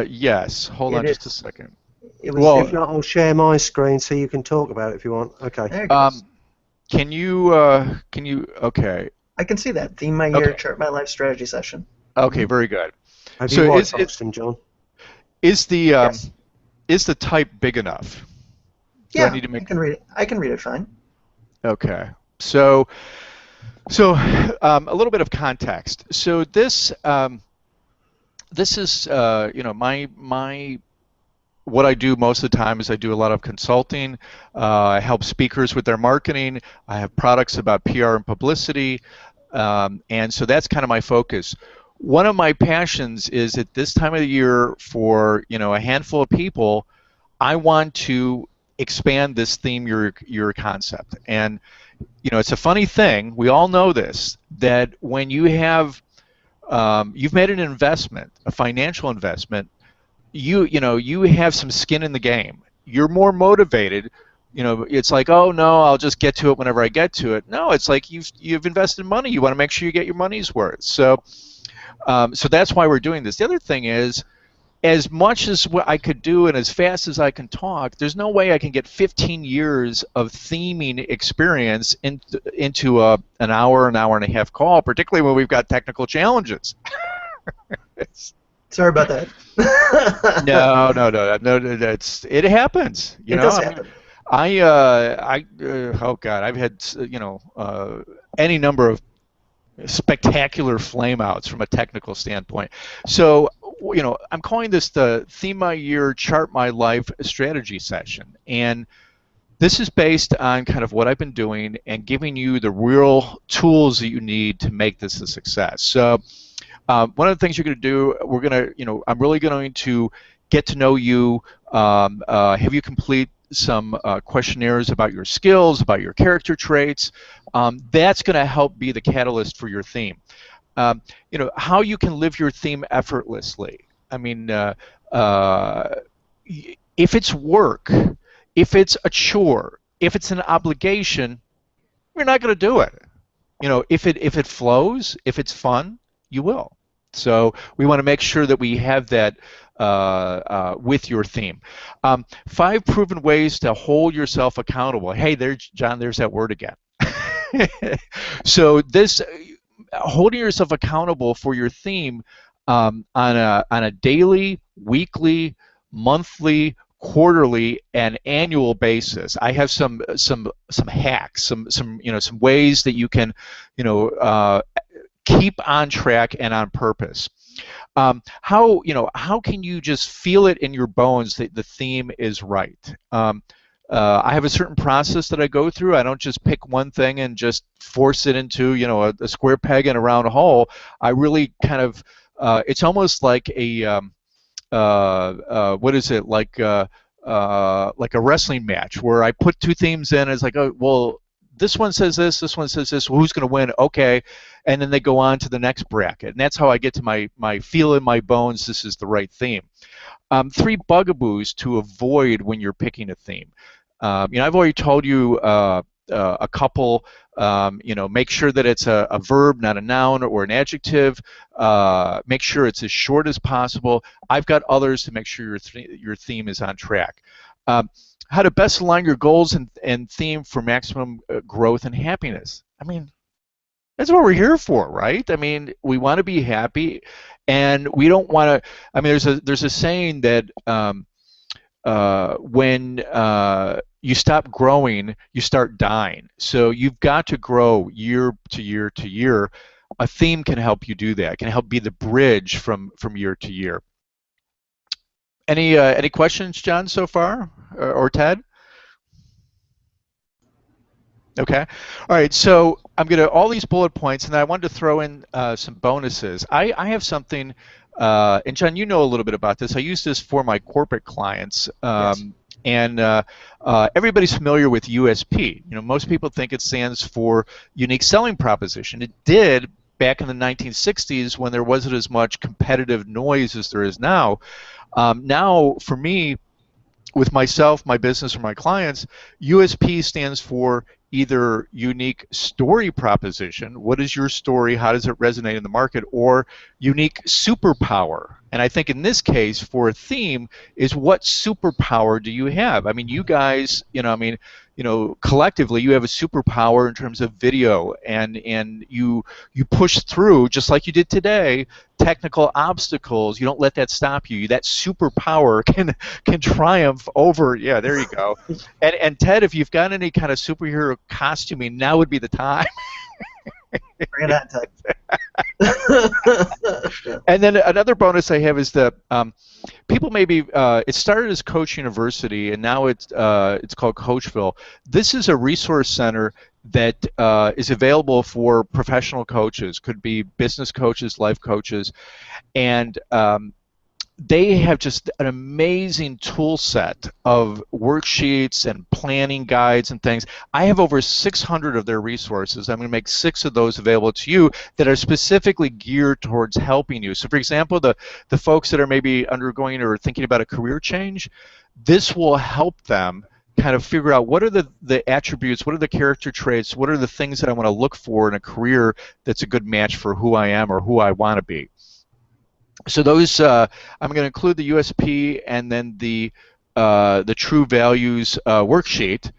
Yes. Hold on just a second. It was, if not, I'll share my screen so you can talk about it if you want. Okay. There it goes. Can you? Okay. I can see that. Theme my year, chart my life strategy session. Okay, very good. Have you watched him, John? Is the Yes. Is the type big enough? Yeah, I can read it. I can read it fine. Okay. So a little bit of context. So this is my what I do most of the time is I do a lot of consulting. I help speakers with their marketing. I have products about PR and publicity, and so that's kind of my focus. One of my passions is at this time of the year for a handful of people, I want to expand this theme your concept. And it's a funny thing. We all know this, that when you have you've made an investment, a financial investment, you have some skin in the game. You're more motivated. It's like, oh no, I'll just get to it whenever I get to it. No, it's like you've invested money. You want to make sure you get your money's worth. So that's why we're doing this. The other thing is, as much as what I could do and as fast as I can talk, there's no way I can get 15 years of theming experience into an hour and a half call, particularly when we've got technical challenges. Sorry about that. No. It happens. It does happen. Oh God, I've had any number of spectacular flameouts from a technical standpoint. So I'm calling this the Theme My Year, Chart My Life strategy session, and this is based on kind of what I've been doing and giving you the real tools that you need to make this a success. So one of the things you're going to do, I'm really going to get to know you, have you complete some questionnaires about your skills, about your character traits. That's going to help be the catalyst for your theme. How you can live your theme effortlessly. I mean, if it's work, if it's a chore, if it's an obligation, you're not going to do it. if it flows, if it's fun, you will. So we want to make sure that we have that with your theme. 5 proven ways to hold yourself accountable. Hey, there's John. There's that word again. So this holding yourself accountable for your theme on a daily, weekly, monthly, quarterly, and annual basis. I have some hacks, some ways that you can keep on track and on purpose. How can you just feel it in your bones that the theme is right? I have a certain process that I go through. I don't just pick one thing and just force it into a square peg in a round hole. I really kind of it's almost like a what is it, like a wrestling match where I put 2 themes in. It's like, oh well, this one says this one says this. Well, who's going to win? Okay, and then they go on to the next bracket, and that's how I get to my feel in my bones. This is the right theme. 3 bugaboos to avoid when you're picking a theme. I've already told you a couple. Make sure that it's a verb, not a noun or an adjective. Make sure it's as short as possible. I've got others to make sure your theme is on track. How to best align your goals and theme for maximum growth and happiness. I mean, that's what we're here for, right? I mean, we want to be happy, and we don't want to. I mean, there's a saying that when you stop growing, you start dying. So you've got to grow year to year to year. A theme can help you do that. It can help be the bridge from year to year. Any questions, John, so far, or Ted? Okay. All right. So I'm going to all these bullet points, and I wanted to throw in some bonuses. I have something, and John, you know a little bit about this. I use this for my corporate clients, Yes. and everybody's familiar with USP. Most people think it stands for unique selling proposition. It did back in the 1960s when there wasn't as much competitive noise as there is now. Now, for me, with myself, my business, or my clients, USP stands for either unique story proposition. What is your story? How does it resonate in the market? Or unique superpower. And I think in this case, for a theme, is what superpower do you have? I mean, you guys, collectively, you have a superpower in terms of video, and you push through, just like you did today, technical obstacles. You don't let that stop you. That superpower can triumph over. Yeah, there you go. And Ted, if you've got any kind of superhero costuming, now would be the time. Bring it on, Ted. And then another bonus I have is that people maybe it started as Coach University, and now it's called Coachville. This is a resource center that is available for professional coaches. Could be business coaches, life coaches, and they have just an amazing tool set of worksheets and planning guides and things. I have over 600 of their resources. I'm going to make 6 of those available to you that are specifically geared towards helping you. So, for example, the folks that are maybe undergoing or thinking about a career change, this will help them kind of figure out what are the attributes, what are the character traits, what are the things that I want to look for in a career that's a good match for who I am or who I want to be. So those, I'm going to include the USP and then the True Values worksheet.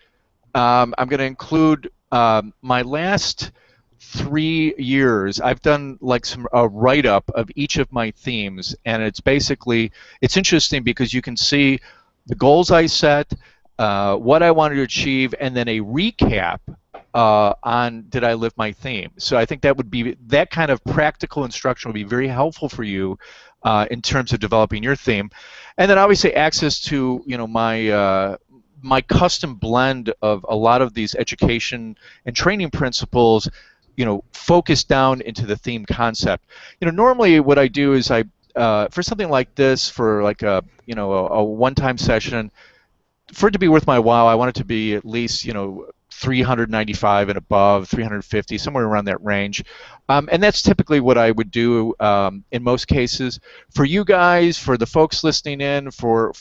I'm going to include my last 3 years. I've done like a write-up of each of my themes, and it's interesting because you can see the goals I set, what I wanted to achieve, and then a recap on did I live my theme. So I think that kind of practical instruction will be very helpful for you in terms of developing your theme. And then obviously access to my custom blend of a lot of these education and training principles, focused down into the theme concept. Normally what I do is for something like this, for like a one-time session, for it to be worth my while, I want it to be at least 395 and above, 350, somewhere around that range. And that's typically what I would do in most cases. For you guys, for the folks listening in, for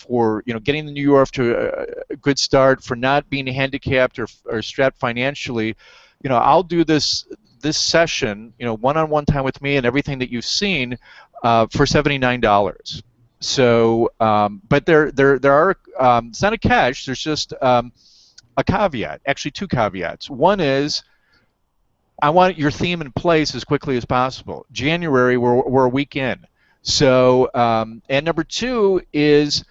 getting the New York to a good start, for not being handicapped or strapped financially, I'll do this this session, one-on-one time with me and everything that you've seen for $79. So, but there are, it's not a catch. There's just a caveat. Actually, two caveats. One is, I want your theme in place as quickly as possible. January, we're a week in. So, and number two is,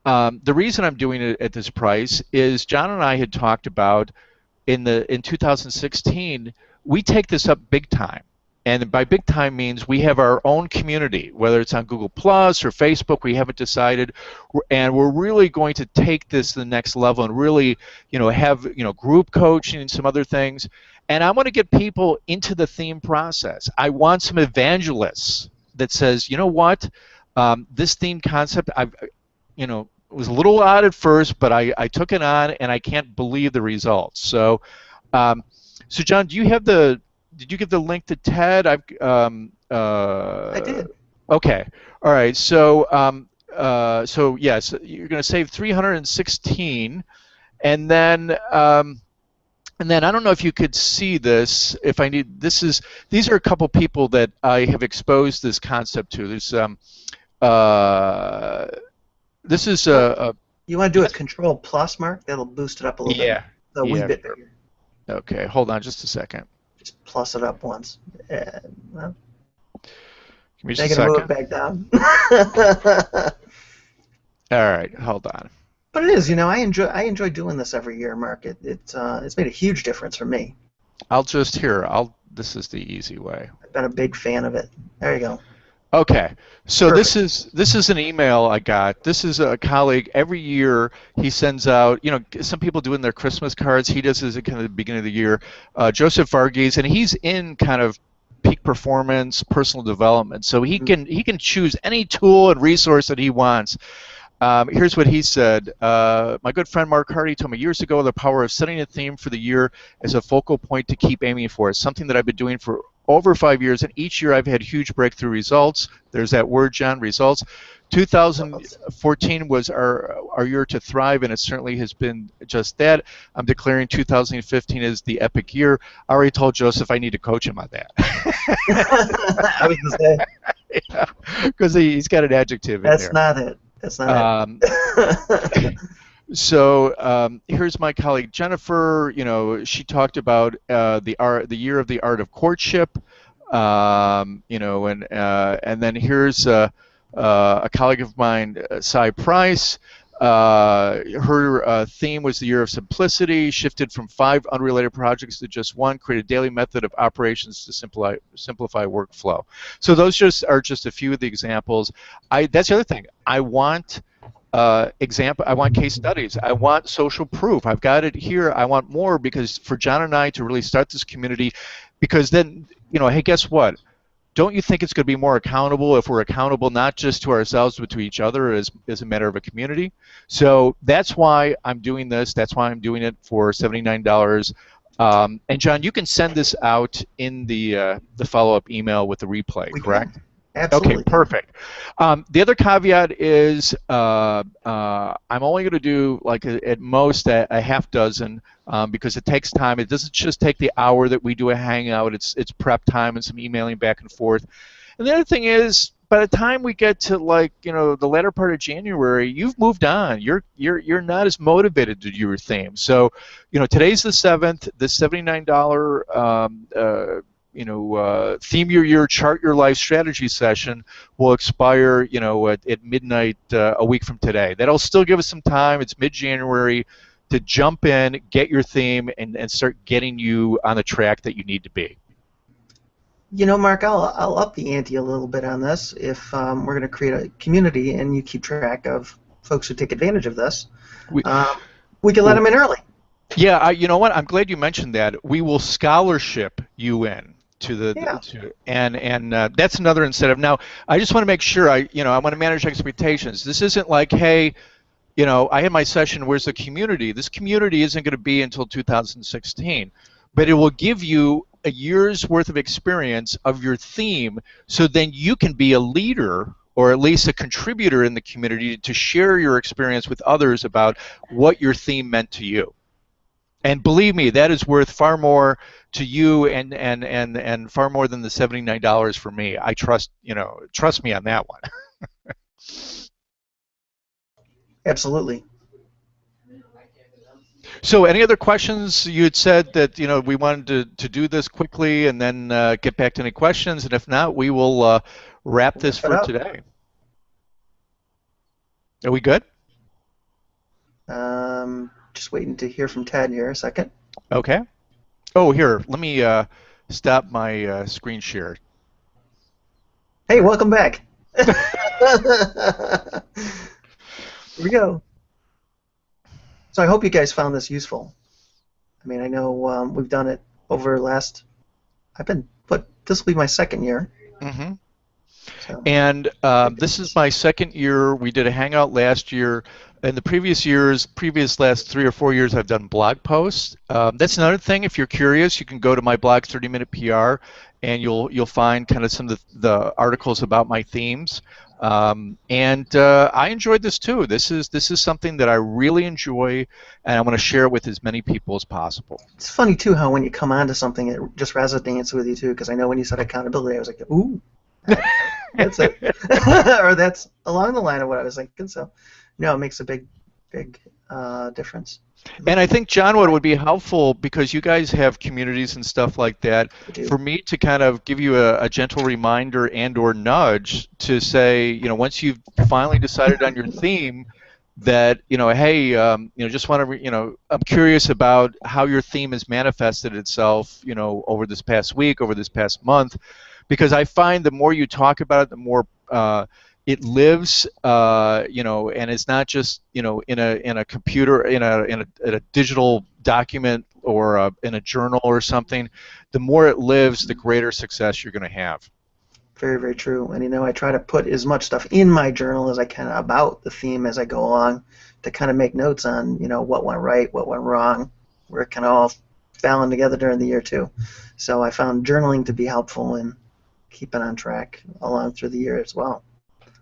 the reason I'm doing it at this price is John and I had talked about in 2016, we take this up big time. And by big time means we have our own community, whether it's on Google Plus or Facebook, we haven't decided, and we're really going to take this to the next level and really, have, group coaching and some other things. And I want to get people into the theme process. I want some evangelists that says, you know what, this theme concept, it was a little odd at first, but I took it on and I can't believe the results. So, so John, did you give the link to Ted? I did. Okay. All right. So, so yes, you're going to save 316, and then I don't know if you could see this. If I need, these are a couple people that I have exposed this concept to. There's this is You want to do a Control Plus, Mark? That'll boost it up a little bit. A wee bit bigger. Okay, hold on just a second. Just plus it up once. Well, give me just a second. Move it back down. All right, hold on. But it is, I enjoy doing this every year, Mark. It's made a huge difference for me. This is the easy way. I've been a big fan of it. There you go. Okay, so Perfect. this is an email I got. This is a colleague. Every year he sends out, some people doing their Christmas cards. He does this at kind of the beginning of the year. Joseph Varghese, and he's in kind of peak performance, personal development. So he can choose any tool and resource that he wants. Here's what he said. My good friend Marc Harty told me years ago the power of setting a theme for the year as a focal point to keep aiming for. It's something that I've been doing for over 5 years, and each year I've had huge breakthrough results. There's that word, John, results. 2014 was our year to thrive, and it certainly has been just that. I'm declaring 2015 as the epic year. I already told Joseph I need to coach him on that. I was going to say. Because he's got an adjective in there. That's not it. That's not it. So here's my colleague Jennifer. She talked about the year of the art of courtship. And then here's a colleague of mine, Cy Price. Her theme was the year of simplicity. Shifted from 5 unrelated projects to just one. Created a daily method of operations to simplify workflow. So those are just a few of the examples. That's the other thing. I want I want case studies. I want social proof. I've got it here. I want more, because for John and I to really start this community, because then, hey, guess what? Don't you think it's going to be more accountable if we're accountable not just to ourselves but to each other as a matter of a community? So that's why I'm doing this. That's why I'm doing it for $79. And John, you can send this out in the follow-up email with the replay, correct? Absolutely. Okay, perfect. The other caveat is I'm only going to do at most a half dozen because it takes time. It doesn't just take the hour that we do a hangout. It's prep time and some emailing back and forth. And the other thing is, by the time we get to the latter part of January, you've moved on. You're not as motivated to do your theme. So today's the 7th. This $79 theme your year, chart your life strategy session will expire, at midnight a week from today. That'll still give us some time. It's mid-January to jump in, get your theme, and start getting you on the track that you need to be. Mark, I'll up the ante a little bit on this. If we're going to create a community and you keep track of folks who take advantage of this, we can let them in early. Yeah, you know what? I'm glad you mentioned that. We will scholarship you in. And that's another incentive. Now, I just want to make sure I want to manage expectations. This isn't like, hey, I had my session. Where's the community? This community isn't going to be until 2016, but it will give you a year's worth of experience of your theme, so then you can be a leader or at least a contributor in the community to share your experience with others about what your theme meant to you. And believe me, that is worth far more to you and far more than the $79 for me. I trust me on that one. Absolutely. So any other questions? You had said that we wanted to do this quickly and then get back to any questions, and if not, we will wrap this for today. Are we good? Just waiting to hear from Ted here a second. Okay. Oh, here, let me stop my screen share. Hey, welcome back. Here we go. So I hope you guys found this useful. I mean, I know we've done it over this will be my second year. Mm-hmm. So. And this is my second year. We did a hangout last year. In the previous last 3 or 4 years, I've done blog posts. That's another thing. If you're curious, you can go to my blog, 30-Minute PR, and you'll find kind of some of the articles about my themes. I enjoyed this too. This is something that I really enjoy, and I want to share it with as many people as possible. It's funny too how when you come onto something, it just resonates with you too. Because I know when you said accountability, I was like, ooh, that's it, or that's along the line of what I was thinking. So, no, it makes a big difference. And I think, John, what would be helpful, because you guys have communities and stuff like that, for me to kind of give you a gentle reminder and or nudge to say, once you've finally decided on your theme, that, hey, just want to, I'm curious about how your theme has manifested itself, over this past week, over this past month, because I find the more you talk about it, the more it lives, and it's not just, in a computer, in a digital document or in a journal or something. The more it lives, the greater success you're going to have. Very, very true. And I try to put as much stuff in my journal as I can about the theme as I go along, to kind of make notes on, what went right, what went wrong, where it kind of all fell in together during the year too. So I found journaling to be helpful in keeping on track along through the year as well.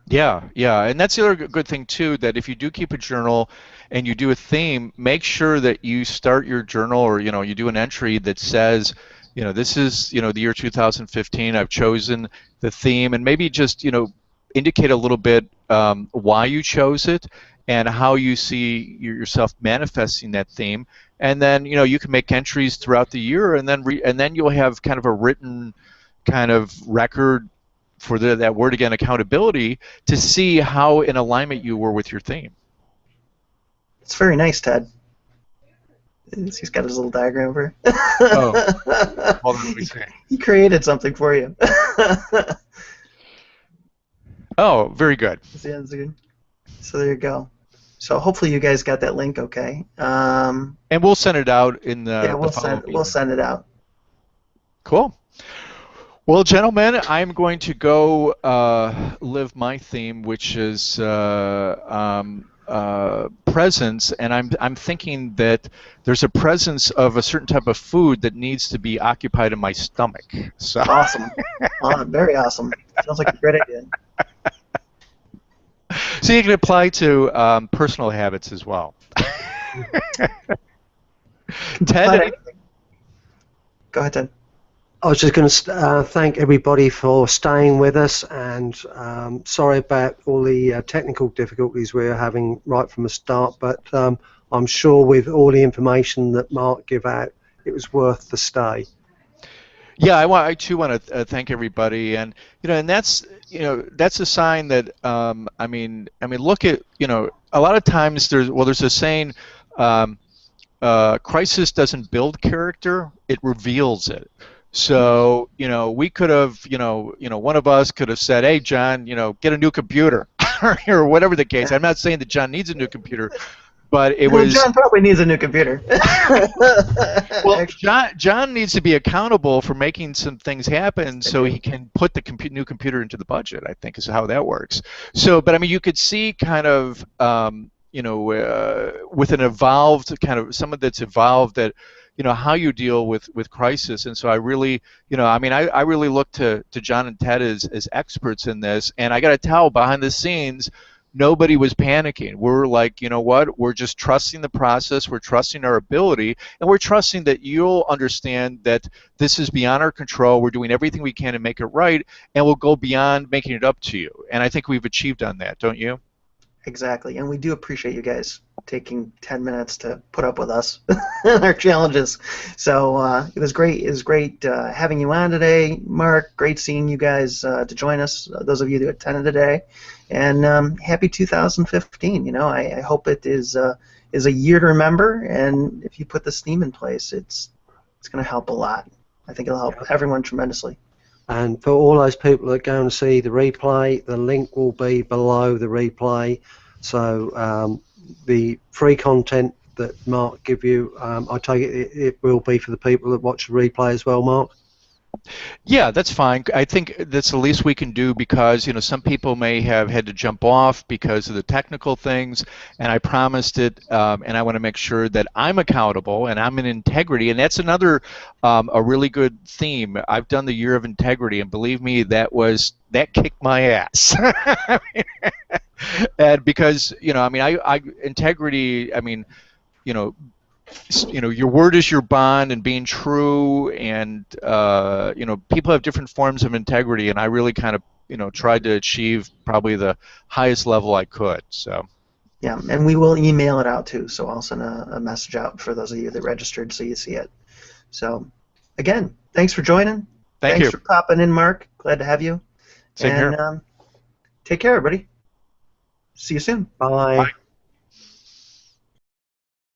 Yeah, and that's the other good thing too, that if you do keep a journal and you do a theme, make sure that you start your journal, or you do an entry that says, this is the year 2015. I've chosen the theme, and maybe just indicate a little bit why you chose it and how you see yourself manifesting that theme, and then you can make entries throughout the year, and then you'll have kind of a written kind of record for that word again, accountability, to see how in alignment you were with your theme. It's very nice, Ted. He's got his little diagram over. Oh, hold on, let me see. He created something for you. Oh, very good. So there you go. So hopefully you guys got that link okay. And we'll send it out in the yeah, we'll send it out. Cool. Well, gentlemen, I'm going to go live my theme, which is presence, and I'm thinking that there's a presence of a certain type of food that needs to be occupied in my stomach. So awesome, very awesome. Sounds like a great idea. So you can apply to personal habits as well. Ted, go ahead, Ted. I was just going to thank everybody for staying with us, and sorry about all the technical difficulties we were having right from the start, but I'm sure with all the information that Mark gave out, it was worth the stay. Yeah, I too want to thank everybody, and and that's that's a sign that I mean look at a lot of times there's a saying, crisis doesn't build character, it reveals it. So we could have one of us could have said, hey John, get a new computer or whatever the case. I'm not saying that John needs a new computer, but it was John probably needs a new computer. Well, John needs to be accountable for making some things happen so he can put the new computer into the budget, I think is how that works. So, but I mean, you could see kind of with an evolved kind of someone that's evolved that how you deal with crisis. And so I really I really look to John and Ted as experts in this, and I got to tell, behind the scenes nobody was panicking. We're like, you know what? We're just trusting the process. We're trusting our ability, and we're trusting that you'll understand that this is beyond our control. We're doing everything we can to make it right, and we'll go beyond making it up to you. And I think we've achieved on that, don't you? Exactly, and we do appreciate you guys taking 10 minutes to put up with us and our challenges. So it was great. It was great having you on today, Mark. Great seeing you guys to join us. Those of you that attended today, and happy 2015. You know, I hope it is a year to remember. And if you put this theme in place, it's going to help a lot. I think it'll help everyone tremendously. And for all those people that go and see the replay, the link will be below the replay. So the free content that Mark give you, I take it will be for the people that watch the replay as well, Mark? Yeah, that's fine. I think that's the least we can do because, you know, some people may have had to jump off because of the technical things, and I promised it, and I want to make sure that I'm accountable and I'm in integrity, and that's another a really good theme. I've done the year of integrity, and believe me, that kicked my ass. And because, you know, I mean, integrity, I mean, you know, your word is your bond, and being true, and you know, people have different forms of integrity, and I really kind of, you know, tried to achieve probably the highest level I could. So yeah, and we will email it out too, so I'll send a message out for those of you that registered so you see it. So again, thanks for joining. Thanks for popping in, Mark. Glad to have you. Same and here. Take care, everybody. See you soon. Bye. Bye.